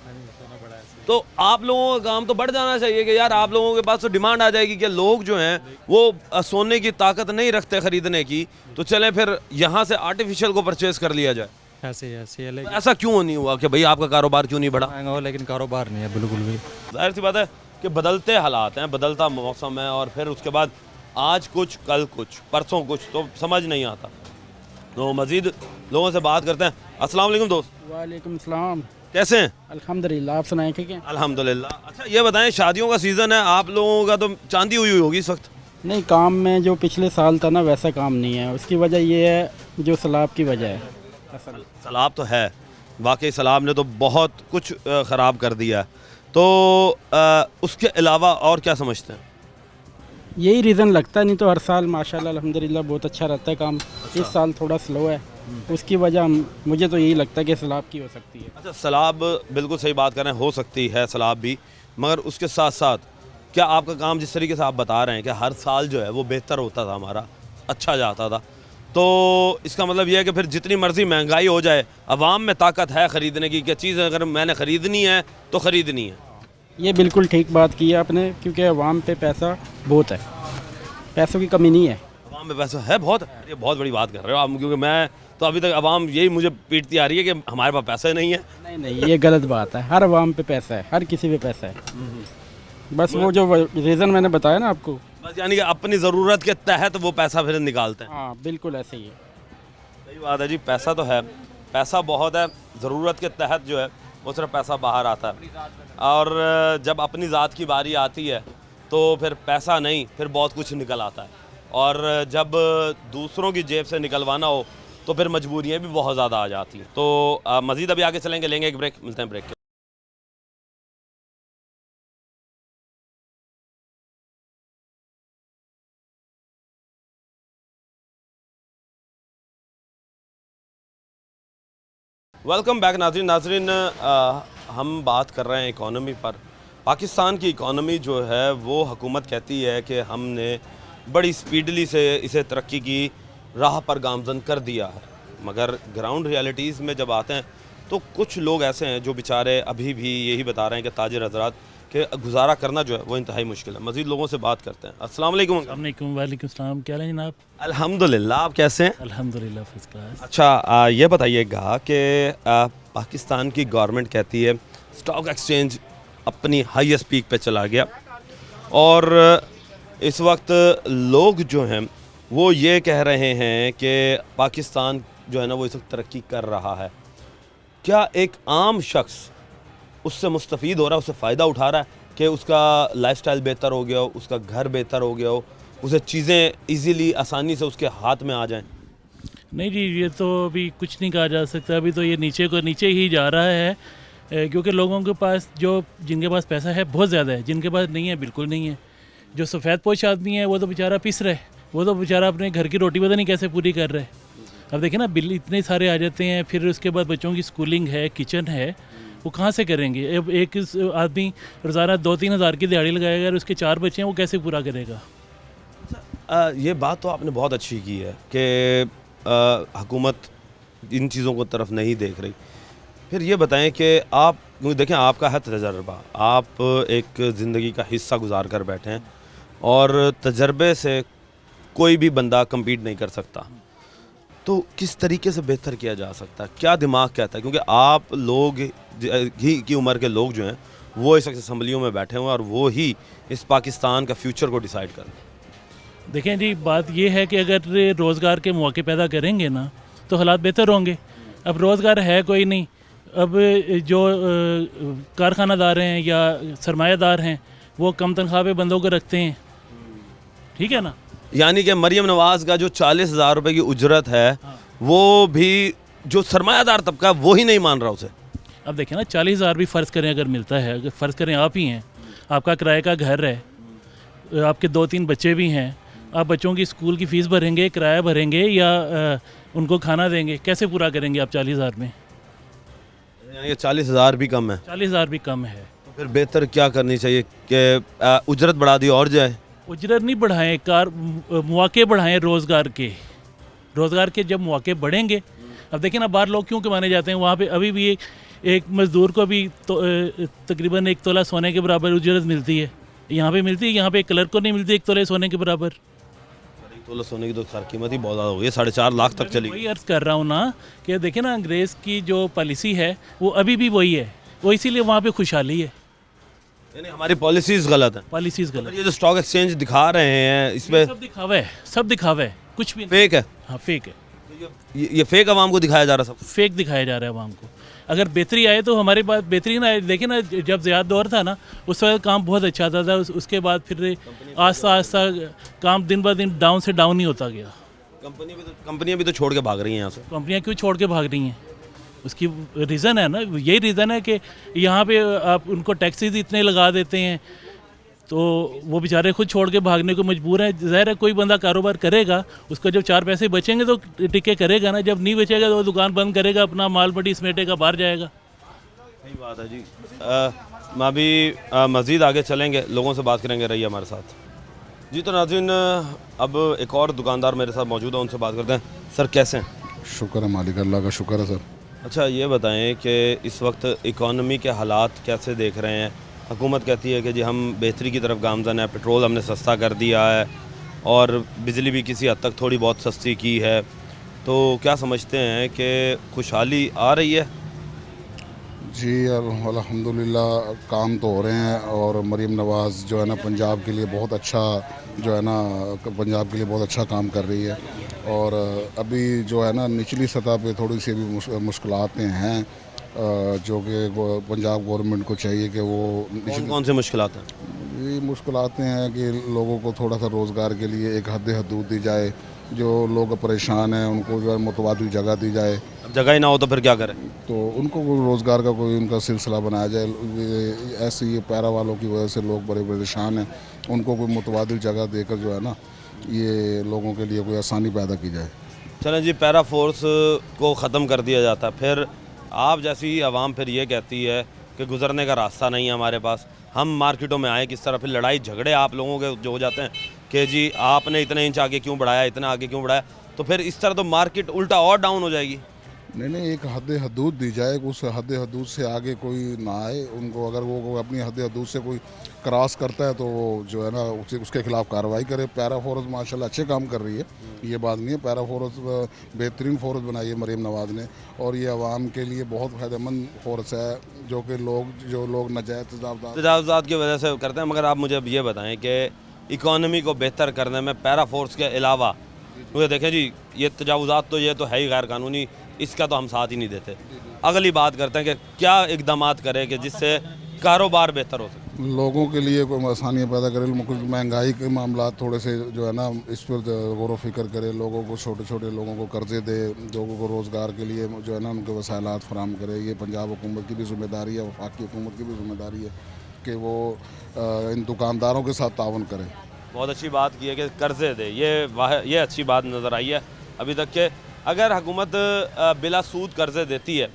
Speaker 1: तो आप लोगों का काम तो बढ़ जाना चाहिए कि यार आप लोगों के पास तो डिमांड आ जाएगी कि लोग जो हैं वो सोने की ताकत नहीं रखते ख़रीदने की, तो चलें फिर यहाँ से आर्टिफिशियल को परचेज़ कर लिया जाए।
Speaker 14: ऐसे है
Speaker 1: तो ऐसा क्यों नहीं हुआ कि भाई आपका कारोबार क्यों नहीं बढ़ा?
Speaker 14: महंगा हो लेकिन कारोबार नहीं है बिल्कुल भी।
Speaker 1: जाहिर सी बात है कि बदलते हालात हैं, बदलता मौसम है, और फिर उसके बाद आज कुछ कल कुछ परसों कुछ, तो समझ नहीं आता। तो मज़ीद लोगों से बात करते हैं। अस्सलाम वालेकुम दोस्त।
Speaker 15: वालेकुम सलाम।
Speaker 1: कैसे हैं?
Speaker 15: अल्हम्दुलिल्लाह, आप सुनाएं ठीक है?
Speaker 1: अल्हम्दुलिल्लाह। अच्छा ये बताएं, शादियों का सीज़न है, आप लोगों का तो चांदी हुई होगी इस वक्त?
Speaker 15: नहीं, काम में जो पिछले साल था ना वैसा काम नहीं है। उसकी वजह ये है जो सैलाब की वजह है।
Speaker 1: सैलाब तो है, वाकई सैलाब ने तो बहुत कुछ ख़राब कर दिया है। तो उसके अलावा और क्या समझते हैं?
Speaker 15: यही रीज़न लगता है, नहीं तो हर साल माशाल्लाह अल्हम्दुलिल्लाह बहुत अच्छा रहता है काम। इस साल थोड़ा स्लो है, उसकी वजह मुझे तो यही लगता है कि सैलाब की हो सकती है।
Speaker 1: अच्छा, सैलाब बिल्कुल सही बात कर रहे हैं, हो सकती है सैलाब भी, मगर उसके साथ साथ क्या आपका काम जिस तरीके से आप बता रहे हैं कि हर साल जो है वो बेहतर होता था, हमारा अच्छा जाता था, तो इसका मतलब यह है कि फिर जितनी मर्ज़ी महंगाई हो जाए अवाम में ताकत है ख़रीदने की, क्या चीज़ अगर मैंने ख़रीदनी है तो ख़रीदनी है।
Speaker 15: ये बिल्कुल ठीक बात की है आपने, क्योंकि अवाम पे पैसा बहुत है, पैसों की कमी नहीं है।
Speaker 1: अवाम में पैसा है बहुत, ये बहुत बड़ी बात कर रहे हो आप, क्योंकि मैं तो अभी तक अवाम यही मुझे पीटती आ रही है कि हमारे पास पैसा नहीं है।
Speaker 15: नहीं, ये गलत बात है। हर अवाम पे पैसा है, हर किसी पे पैसा है। बस वो जो रीज़न मैंने बताया ना आपको,
Speaker 1: बस यानी कि अपनी ज़रूरत के तहत वो पैसा फिर निकालते हैं।
Speaker 15: हाँ बिल्कुल ऐसे ही है।
Speaker 1: सही बात है जी, पैसा तो है, पैसा बहुत है, ज़रूरत के तहत जो है वो सिर्फ पैसा बाहर आता है, और जब अपनी ज़ात की बारी आती है तो फिर पैसा नहीं, फिर बहुत कुछ निकल आता है, और जब दूसरों की जेब से निकलवाना हो तो फिर मजबूरियाँ भी बहुत ज़्यादा आ जाती हैं। तो मज़ीद अभी आगे चलेंगे, लेंगे एक ब्रेक, मिलते हैं ब्रेक के। वेलकम बैक नाज़रीन, हम बात कर रहे हैं इकॉनमी पर। पाकिस्तान की इकॉनमी जो है वो हुकूमत कहती है कि हमने बड़ी स्पीडली से इसे तरक्की की राह पर गामज़न कर दिया है, मगर ग्राउंड रियलिटीज़ में जब आते हैं तो कुछ लोग ऐसे हैं जो बेचारे अभी भी यही बता रहे हैं कि ताजिर हज़रात के गुजारा करना जो है वो इंतहाई मुश्किल है। मज़ीद लोगों से बात करते हैं। अस्सलाम वालेकुम।
Speaker 16: वालेकुम सलाम। क्या है जनाब?
Speaker 1: अल्हम्दुलिल्लाह, आप कैसे हैं?
Speaker 16: अल्हम्दुलिल्लाह फर्स्ट क्लास।
Speaker 1: अच्छा, ये बताइएगा कि पाकिस्तान की गवर्नमेंट कहती है स्टॉक एक्सचेंज अपनी हाईएस्ट पीक पे चला गया, और इस वक्त लोग जो हैं वो ये कह रहे हैं कि पाकिस्तान जो है ना वो इस वक्त तरक्की कर रहा है। क्या एक आम शख्स उससे मुस्तफ़ीद हो रहा है, उससे फ़ायदा उठा रहा है कि उसका लाइफस्टाइल बेहतर हो गया हो, उसका घर बेहतर हो गया हो, उसे चीज़ें इजीली आसानी से उसके हाथ में आ जाएं?
Speaker 16: नहीं जी, ये तो अभी कुछ नहीं कहा जा सकता। अभी तो ये नीचे को नीचे ही जा रहा है, क्योंकि लोगों के पास जिनके पास पैसा है बहुत ज़्यादा है, जिनके पास नहीं है बिल्कुल नहीं है। जो सफ़ेद पोश आदमी है वो तो बेचारा पिस रहे, वो तो बेचारा अपने घर की रोटी पता नहीं कैसे पूरी कर रहे। अब देखिए ना, बिल इतने सारे आ जाते हैं, फिर उसके बाद बच्चों की स्कूलिंग है, किचन है, वो कहाँ से करेंगे? अब एक आदमी रोज़ाना 2-3 हज़ार की दिहाड़ी लगाएगा और उसके 4 बच्चे हैं, वो कैसे पूरा करेगा?
Speaker 1: ये बात तो आपने बहुत अच्छी की है कि हुकूमत इन चीज़ों को तरफ नहीं देख रही। फिर ये बताएं कि आप, क्योंकि देखें आपका है तजर्बा, आप एक ज़िंदगी का हिस्सा गुजार कर बैठे हैं, और तजर्बे से कोई भी बंदा कम्पीट नहीं कर सकता, तो किस तरीके से बेहतर किया जा सकता है? क्या दिमाग कहता है? क्योंकि आप लोग ही की उम्र के लोग जो हैं वो इस वक्त असम्बलियों में बैठे हुए हैं, और वो ही इस पाकिस्तान का फ्यूचर को डिसाइड करें।
Speaker 16: देखें जी, बात ये है कि अगर रोज़गार के मौके पैदा करेंगे ना तो हालात बेहतर होंगे। अब रोज़गार है कोई नहीं, अब जो कारखानादार हैं या सरमायादार हैं वो कम तनख्वाह पे बंदों को रखते हैं, ठीक है ना।
Speaker 1: यानी कि मरियम नवाज़ का जो 40,000 रुपये की उजरत है वो भी जो सरमायादार तबका वो ही नहीं मान रहा उसे।
Speaker 16: अब देखें ना, 40,000 भी फ़र्ज़ करें अगर मिलता है, अगर फ़र्ज़ करें आप ही हैं, आपका किराए का घर है, आपके 2-3 बच्चे भी हैं, आप बच्चों की स्कूल की फ़ीस भरेंगे, किराया भरेंगे या उनको खाना देंगे, कैसे पूरा करेंगे आप 40,000 में?
Speaker 1: ये 40,000 भी कम है।
Speaker 16: 40,000 भी कम है।
Speaker 1: तो फिर बेहतर क्या करनी चाहिए कि उजरत बढ़ा दी और जाए?
Speaker 16: उजरत नहीं बढ़ाएं, मौके बढ़ाएं रोज़गार के जब मौके बढ़ेंगे। अब देखिए ना, बाहर लोग क्यों कमाने जाते हैं, वहाँ पे अभी भी एक मज़दूर को भी तकरीबन 1 तोला सोने के बराबर उजरत मिलती है। यहाँ पे मिलती है, यहाँ पे एक क्लर्क को नहीं मिलती 1 तोले सोने के बराबर।
Speaker 1: 1 तोला सोने की तो खैर कीमत ही बहुत ज़्यादा हो गई, 4.5 लाख तक चली।
Speaker 16: वही अर्ज़ कर रहा हूँ ना कि देखिए ना, अंग्रेज़ की जो पॉलिसी है वो अभी भी वही है, वो इसीलिए वहाँ पे खुशहाली है।
Speaker 1: यानी हमारी पॉलिसीज़ गलत हैं।
Speaker 16: पॉलिसीज़ गलत।
Speaker 1: ये जो स्टॉक एक्सचेंज दिखा रहे हैं इसमें
Speaker 16: सब दिखावा है, कुछ भी
Speaker 1: फेक है।
Speaker 16: हाँ, फेक है।
Speaker 1: ये फेक आवाम को दिखाया जा रहा है, सब
Speaker 16: फेक दिखाया जा रहा है आवाम को। अगर बेहतरी आए तो हमारे पास बेहतरी ना आए। देखिए ना, जब ज़ियाद दौर था ना, उस वक्त काम बहुत अच्छा था, उसके बाद फिर आस्ता काम दिन ब दिन डाउन से डाउन ही होता गया।
Speaker 1: कंपनियां भी तो छोड़ के भाग रही हैं यहाँ से।
Speaker 16: कंपनियां क्यों छोड़ के भाग रही हैं? उसकी रीज़न है ना, यही रीज़न है कि यहाँ पे आप उनको टैक्सेस इतने लगा देते हैं तो वो बेचारे खुद छोड़ के भागने को मजबूर हैं। ज़ाहिर है कोई बंदा कारोबार करेगा, उसका जब 4 पैसे बचेंगे तो टिके करेगा ना, जब नहीं बचेगा तो वो दुकान बंद करेगा, अपना माल मंडी समेटेगा, बाहर जाएगा।
Speaker 1: सही बात है जी। मैं अभी मज़ीद आगे चलेंगे, लोगों से बात करेंगे, रहिए हमारे साथ जी। तो नाज़रीन, अब एक और दुकानदार मेरे साथ मौजूद है, उनसे बात करते हैं। सर कैसे हैं?
Speaker 17: शुक्र है मालिक अल्लाह का, शुक्र है सर।
Speaker 1: अच्छा, ये बताएं कि इस वक्त इकॉनमी के हालात कैसे देख रहे हैं? हुकूमत कहती है कि जी हम बेहतरी की तरफ गामज़न है, पेट्रोल हमने सस्ता कर दिया है और बिजली भी किसी हद तक थोड़ी बहुत सस्ती की है, तो क्या समझते हैं कि खुशहाली आ रही है?
Speaker 17: जी अल्हम्दुलिल्लाह काम तो हो रहे हैं और मरीम नवाज़ जो है ना पंजाब के लिए बहुत अच्छा जो है ना पंजाब के लिए बहुत अच्छा काम कर रही है। और अभी जो है ना निचली सतह पे थोड़ी सी अभी मुश्किलातें हैं जो कि पंजाब गवर्नमेंट को चाहिए कि वो
Speaker 1: कौन सी मुश्किलात हैं?
Speaker 17: ये मुश्किलातें हैं कि लोगों को थोड़ा सा रोज़गार के लिए एक हद दी जाए, जो लोग परेशान हैं उनको जो है मुतबादिल जगह दी जाए।
Speaker 1: अब जगह ही ना हो तो फिर क्या करें?
Speaker 17: तो उनको रोज़गार का कोई उनका सिलसिला बनाया जाए। ऐसे ये पैरा वालों की वजह से लोग बड़े परेशान हैं, उनको कोई मुतबादिल जगह देकर जो है ना ये लोगों के लिए कोई आसानी पैदा की जाए।
Speaker 1: चलें जी, पैरा फोर्स को ख़त्म कर दिया जाता है, फिर आप जैसी आवाम फिर ये कहती है कि गुज़रने का रास्ता नहीं है हमारे पास, हम मार्केटों में आए किस तरह? फिर लड़ाई झगड़े आप लोगों के जो हो जाते हैं कि जी आपने इतने इंच आगे क्यों बढ़ाया, इतना आगे क्यों बढ़ाया, तो फिर इस तरह तो मार्केट उल्टा और डाउन हो जाएगी।
Speaker 17: नहीं, एक हदूद दी जाए, उस हदूद से आगे कोई ना आए। उनको अगर वो अपनी हदूद से कोई क्रॉस करता है तो वो जो है ना उसके खिलाफ कार्रवाई करे। पैरा फोर्स माशाल्लाह अच्छे काम कर रही है, ये बात नहीं है। पैरा फोर्स बेहतरीन फोर्स बनाई है मरीम नवाज़ ने और ये आवाम के लिए बहुत फ़ायदेमंद फोर्स है, जो कि लोग नाजायज़
Speaker 1: तजावुज़ात की वजह से करते हैं। मगर आप मुझे अब ये बताएं कि इकॉनमी को बेहतर करने में पैरा फोर्स के अलावा, क्योंकि देखें जी ये तजावुज़ात तो ये तो है ही गैर कानूनी, इसका तो हम साथ ही नहीं देते। अगली बात करते हैं कि क्या इक़दामात करें कि जिससे कारोबार बेहतर हो सके,
Speaker 17: लोगों के लिए कोई आसानियाँ पैदा करे। महंगाई के मामला थोड़े से जो है ना इस पर गौर व फिक्र करे, लोगों को छोटे छोटे लोगों को कर्जे दे, लोगों को रोज़गार के लिए जो है ना उनको वसाइलात फराम करे। ये पंजाब हुकूमत की भी जिम्मेदारी है, वफाकी हुकूमत की भी जिम्मेदारी है कि वो इन दुकानदारों के साथ ताउन करें।
Speaker 1: बहुत अच्छी बात की है कि कर्जे दे, ये अच्छी बात नज़र आई है अभी तक के। अगर हुकूमत बिला सूद कर्जे देती है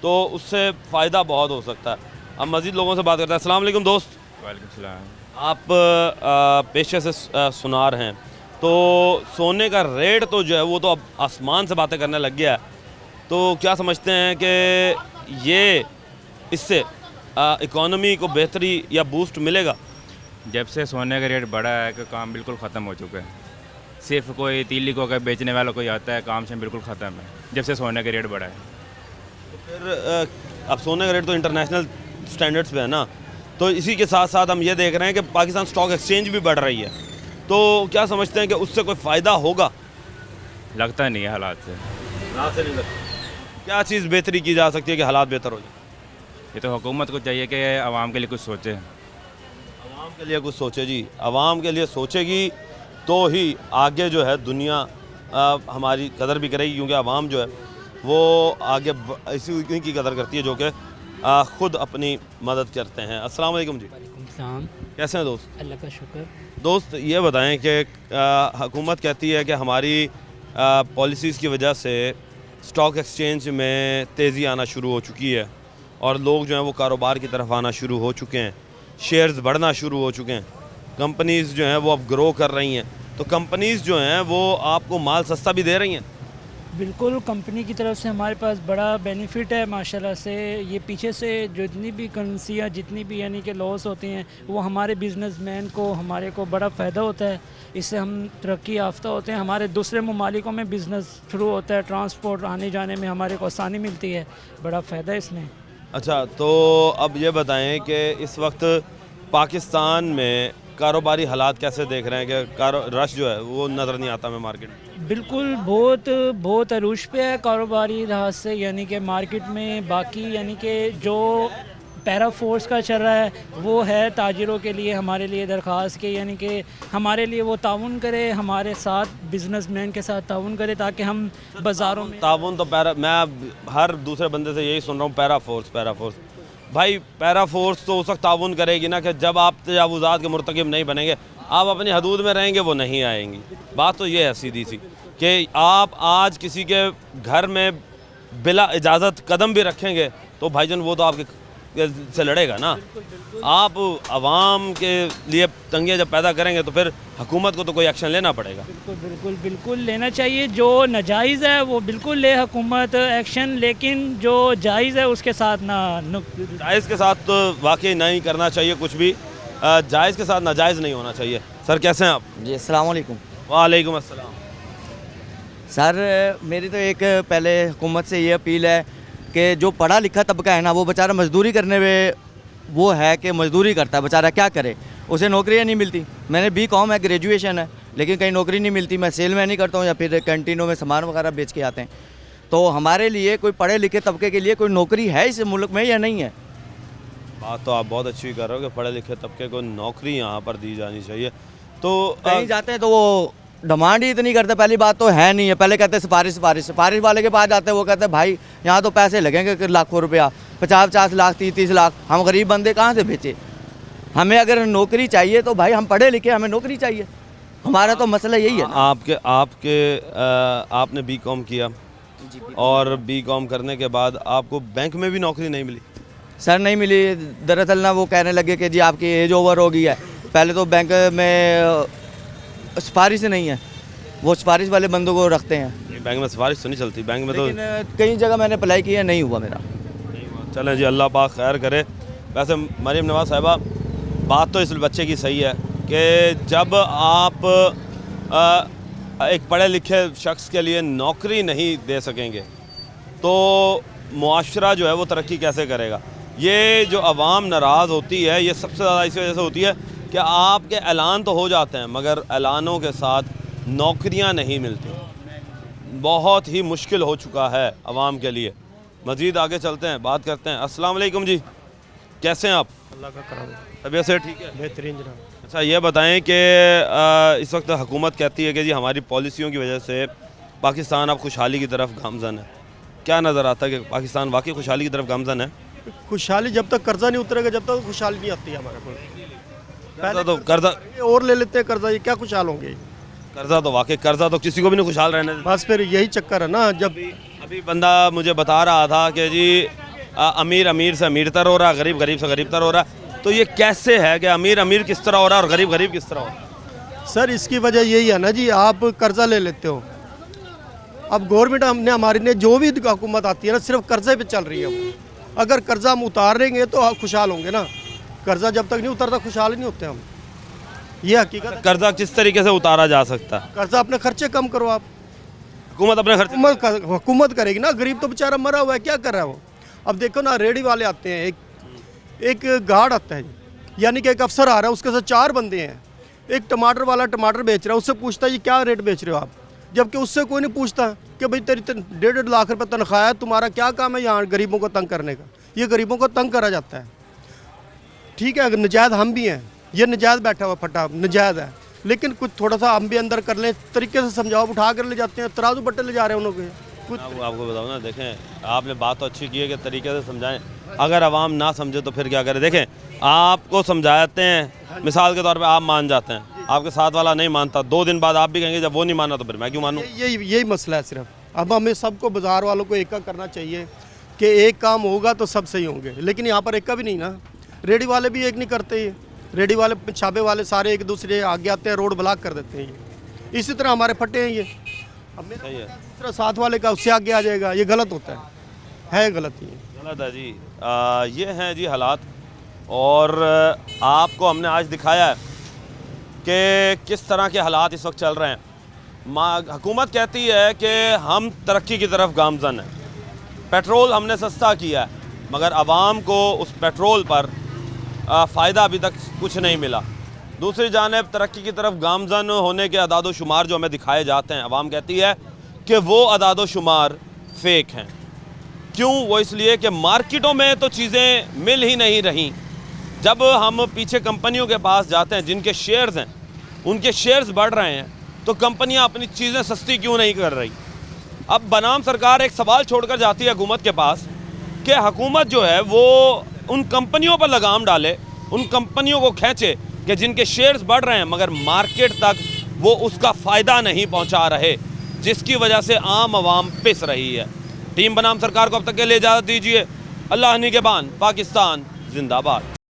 Speaker 1: तो उससे फ़ायदा बहुत हो सकता है। अब मज़ीद लोगों से बात करते हैं। अस्सलाम वालेकुम दोस्त।
Speaker 18: वालेकुम सलाम।
Speaker 1: आप पेशे से सुनार हैं, तो सोने का रेट तो जो है वो तो अब आसमान से बातें करने लग गया है, तो क्या समझते हैं कि ये इससे इकॉनमी को बेहतरी या बूस्ट मिलेगा?
Speaker 18: जब से सोने का रेट बढ़ा है कि काम बिल्कुल ख़त्म हो चुका है। सिर्फ कोई तीली को अगर बेचने वाला कोई आता है, काम से बिल्कुल ख़त्म है जब से सोने का रेट बढ़ा है।
Speaker 1: तो फिर अब सोने का रेट तो इंटरनेशनल स्टैंडर्ड्स पे है ना, तो इसी के साथ साथ हम ये देख रहे हैं कि पाकिस्तान स्टॉक एक्सचेंज भी बढ़ रही है, तो क्या समझते हैं कि उससे कोई फ़ायदा होगा?
Speaker 18: लगता नहीं है हालात से
Speaker 1: नहीं लगता। क्या चीज़ बेहतरी की जा सकती है कि हालात बेहतर हो जाए?
Speaker 18: ये तो हुकूमत को चाहिए कि आवाम के लिए कुछ सोचे।
Speaker 1: आवाम के लिए कुछ सोचे जी, आवाम के लिए सोचेगी तो ही आगे जो है दुनिया हमारी कदर भी करेगी, क्योंकि आवाम जो है वो आगे इसी की कदर करती है जो कि ख़ुद अपनी मदद करते हैं। अस्सलाम वालेकुम जी। कैसे हैं दोस्त?
Speaker 19: अल्लाह का शुक्र।
Speaker 1: दोस्त ये बताएं कि हुकूमत कहती है कि हमारी पॉलिसीज़ की वजह से स्टॉक एक्सचेंज में तेज़ी आना शुरू हो चुकी है और लोग जो हैं वो कारोबार की तरफ आना शुरू हो चुके हैं, शेयर्स बढ़ना शुरू हो चुके हैं, कंपनीज़ जो हैं वो अब ग्रो कर रही हैं, तो कंपनीज़ जो हैं वो आपको माल सस्ता भी दे रही हैं?
Speaker 19: बिल्कुल, कंपनी की तरफ से हमारे पास बड़ा बेनिफिट है माशाल्लाह से। ये पीछे से जितनी भी करेंसियाँ जितनी भी यानी कि लॉस होती हैं वो हमारे बिजनेसमैन को हमारे को बड़ा फ़ायदा होता है, इससे हम तरक्की याफ्ता होते हैं, हमारे दूसरे ममालिकों में बिज़नेस शुरू होता है, ट्रांसपोर्ट आने जाने में हमारे को आसानी मिलती है, बड़ा फ़ायदा है इसमें।
Speaker 1: अच्छा, तो अब ये बताएं कि इस वक्त पाकिस्तान में कारोबारी हालात कैसे देख रहे हैं कि रश जो है वो नज़र नहीं आता हमें मार्केट में?
Speaker 19: बिल्कुल, बहुत अरूज पे है कारोबारी लिहाज से, यानी कि मार्केट में बाकी यानी कि जो पैरा फोर्स का चल रहा है वो है ताजिरों के लिए हमारे लिए दरख्वास्त के, यानी कि हमारे लिए वो ताउन करे, हमारे साथ बिजनेसमैन के साथ ताउन करे ताकि हम बाज़ारों में
Speaker 1: ताउन तो मैं हर दूसरे बंदे से यही सुन रहा हूँ, पैरा फोर्स। भाई पैरा फोर्स तो उस वक्त ताउन करेगी ना कि जब आप तजावुज़ात के मुर्तकिब नहीं बनेंगे, आप अपनी हदूद में रहेंगे, वो नहीं आएंगी। बात तो ये है सीधी सी कि आप आज किसी के घर में बिला इजाज़त कदम भी रखेंगे तो भाईजान वो तो आपके से लड़ेगा ना। आप आवाम के लिए तंगियाँ जब पैदा करेंगे तो फिर हुकूमत को तो कोई एक्शन लेना पड़ेगा।
Speaker 19: बिल्कुल लेना चाहिए, जो नाजायज़ है वो बिल्कुल ले हुकूमत एक्शन, लेकिन जो जायज़ है उसके साथ ना
Speaker 1: जायज़ के साथ तो वाकई नहीं करना चाहिए कुछ भी, जायज़ के साथ नाजायज़ नहीं होना चाहिए। सर कैसे हैं आप?
Speaker 20: जी अस्सलाम वालेकुम।
Speaker 1: वालेकुम अस्सलाम।
Speaker 20: सर मेरी तो एक पहले हुकूमत से ये अपील है कि जो पढ़ा लिखा तबका है ना वो बेचारा मजदूरी करने में वो है कि मजदूरी करता है बेचारा, क्या करे, उसे नौकरियाँ नहीं मिलती। मैंने B.Com है, ग्रेजुएशन है, लेकिन कहीं नौकरी नहीं मिलती। मैं सेल मैन ही करता हूँ या फिर कैंटीनों में सामान वगैरह बेच के आते हैं। तो हमारे लिए कोई पढ़े लिखे तबके के लिए कोई नौकरी है इस मुल्क में या नहीं है?
Speaker 1: बात तो आप बहुत अच्छी कर रहे हो कि पढ़े लिखे तबके को नौकरी यहाँ पर दी जानी चाहिए। तो
Speaker 20: कहीं जाते हैं तो वो डिमांड ही इतनी करते, पहली बात तो है नहीं है। पहले कहते हैं सिफारिश वाले के पास जाते हैं, वो कहते हैं भाई यहाँ तो पैसे लगेंगे लाखों रुपया, 50 लाख 30 लाख, हम गरीब बंदे कहाँ से बेचे। हमें अगर नौकरी चाहिए तो भाई हम पढ़े लिखे, हमें नौकरी चाहिए, हमारा तो मसला यही है।
Speaker 1: आपने B.Com किया और B.Com करने के बाद आपको बैंक में भी नौकरी नहीं मिली?
Speaker 20: सर नहीं मिली, दरअसल ना वो कहने लगे कि जी आपकी एज ओवर हो गई है। पहले तो बैंक में सिफारिश नहीं है, वो सिफारिश वाले बंदों को रखते हैं।
Speaker 1: बैंक में सिफारिश तो नहीं चलती, बैंक में तो
Speaker 20: कई जगह मैंने अप्लाई किया, नहीं हुआ मेरा।
Speaker 1: चलें जी, अल्लाह पाक खैर करे। वैसे मरीम नवाज़ साहिबा, बात तो इस बच्चे की सही है कि जब आप एक पढ़े लिखे शख्स के लिए नौकरी नहीं दे सकेंगे तो मुआशरा जो है वो तरक्की कैसे करेगा। ये जो आवाम नाराज़ होती है ये सबसे ज़्यादा इस वजह से होती है कि आपके ऐलान तो हो जाते हैं मगर ऐलानों के साथ नौकरियां नहीं मिलती। बहुत ही मुश्किल हो चुका है आवाम के लिए। मज़ीद आगे चलते हैं, बात करते हैं। अस्सलाम वालेकुम जी, कैसे हैं आप?
Speaker 21: अल्लाह का करम,
Speaker 1: तबीयत से ठीक है?
Speaker 21: बेहतरीन जनाब।
Speaker 1: अच्छा ये बताएं कि इस वक्त हुकूमत कहती है कि जी हमारी पॉलिसियों की वजह से पाकिस्तान अब खुशहाली की तरफ गामज़न है। क्या नज़र आता है कि पाकिस्तान वाकई खुशहाली की तरफ गामज़न है?
Speaker 21: खुशहाली जब तक कर्जा नहीं उतरेगा जब तक खुशहाली नहीं आती है हमारे को।
Speaker 1: कर्जा तो कर्जा
Speaker 21: और ले लेते हैं कर्जा, ये क्या खुशहाल होंगे?
Speaker 1: कर्जा तो वाकई कर्जा तो किसी को भी नहीं खुशहाल रहने देता।
Speaker 21: बस फिर यही चक्कर है ना। जब
Speaker 1: अभी बंदा मुझे बता रहा था कि जी अमीर अमीर से अमीरतर हो रहा, गरीब गरीब से गरीबतर हो रहा, तो ये कैसे है कि अमीर अमीर किस तरह हो रहा है और गरीब गरीब किस तरह हो रहा है?
Speaker 21: सर इसकी वजह यही है ना जी, आप कर्जा ले लेते हो। अब गवर्नमेंट हमने हमारी ने जो भी हुकूमत आती है ना सिर्फ कर्जे पे चल रही है वो। अगर कर्जा हम उतारेंगे तो खुशहाल होंगे ना, कर्जा जब तक नहीं उतरता खुशहाल नहीं होते हम, ये हकीकत।
Speaker 1: कर्जा किस तरीके से उतारा जा सकता है?
Speaker 21: कर्जा अपने खर्चे कम करो आप,
Speaker 1: हुकूमत अपने खर्चे
Speaker 21: हुकूमत करेगी ना। गरीब तो बेचारा मरा हुआ है, क्या कर रहा है वो। अब देखो ना रेडी वाले आते हैं, एक गार्ड आता है, यानी कि एक अफसर आ रहा है, उसके साथ 4 बंदे हैं। एक टमाटर वाला टमाटर बेच रहा है, उससे पूछता है ये क्या रेट बेच रहे हो आप, जबकि उससे कोई नहीं पूछता कि भाई तेरी 1.5 लाख रुपये तनख्वाह है, तुम्हारा क्या काम है यहाँ गरीबों को तंग करने का। ये गरीबों को तंग करा जाता है। ठीक है, अगर नजायज़ हम भी हैं ये नजायज़ बैठा हुआ फटा नजायज़ है, लेकिन कुछ थोड़ा सा हम भी अंदर कर लें, तरीके से समझाओ, उठा कर ले जाते हैं, तराजू बट्टे ले जा रहे हैं उन्होंने कुछ।
Speaker 1: आपको बताऊँ ना, देखें आपने बात तो अच्छी की है कि तरीके से समझाएं, अगर आवाम ना समझे तो फिर क्या करें। देखें आपको समझाते हैं, मिसाल के तौर पे आप मान जाते हैं, आपके साथ वाला नहीं मानता, 2 दिन बाद आप भी कहेंगे जब वो नहीं माना तो फिर मैं क्यों मानूं।
Speaker 21: यही मसला है सिर्फ। अब हमें सबको, बाज़ार वालों को एक करना चाहिए कि एक काम होगा तो सब सही होंगे, लेकिन यहाँ पर एक का भी नहीं ना। रेडी वाले भी एक नहीं करते, ये रेडी वाले छापे वाले सारे एक दूसरे आगे आते हैं, रोड ब्लॉक कर देते हैं। ये इसी तरह हमारे फटे हैं ये। अब मेरा दूसरा साथ वाले का उससे आगे आ जाएगा, ये गलत होता है गलत ही
Speaker 1: गलत है जी। ये हैं जी हालात, और आपको हमने आज दिखाया है कि किस तरह के हालात इस वक्त चल रहे हैं। हुकूमत कहती है कि हम तरक्की की तरफ गामजन हैं, पेट्रोल हमने सस्ता किया है, मगर आवाम को उस पेट्रोल पर फ़ायदा अभी तक कुछ नहीं मिला। दूसरी जानिब तरक्की की तरफ गामजन होने के अदाद शुमार जो हमें दिखाए जाते हैं, आवाम कहती है कि वो अदाद शुमार फ़ेक हैं। क्यों? वो इसलिए कि मार्केटों में तो चीज़ें मिल ही नहीं रहीं। जब हम पीछे कंपनियों के पास जाते हैं जिनके शेयर्स हैं, उनके शेयर्स बढ़ रहे हैं, तो कंपनियां अपनी चीज़ें सस्ती क्यों नहीं कर रही। अब बनाम सरकार एक सवाल छोड़कर जाती है हुकूमत के पास कि हुकूमत जो है वो उन कंपनियों पर लगाम डाले, उन कंपनियों को खींचे कि जिनके शेयर्स बढ़ रहे हैं मगर मार्केट तक वो उसका फ़ायदा नहीं पहुंचा रहे, जिसकी वजह से आम आवाम पिस रही है। टीम बनाम सरकार को अब तक के लिए इजाज़त दीजिए। अल्लाह निगहबान, पाकिस्तान जिंदाबाद।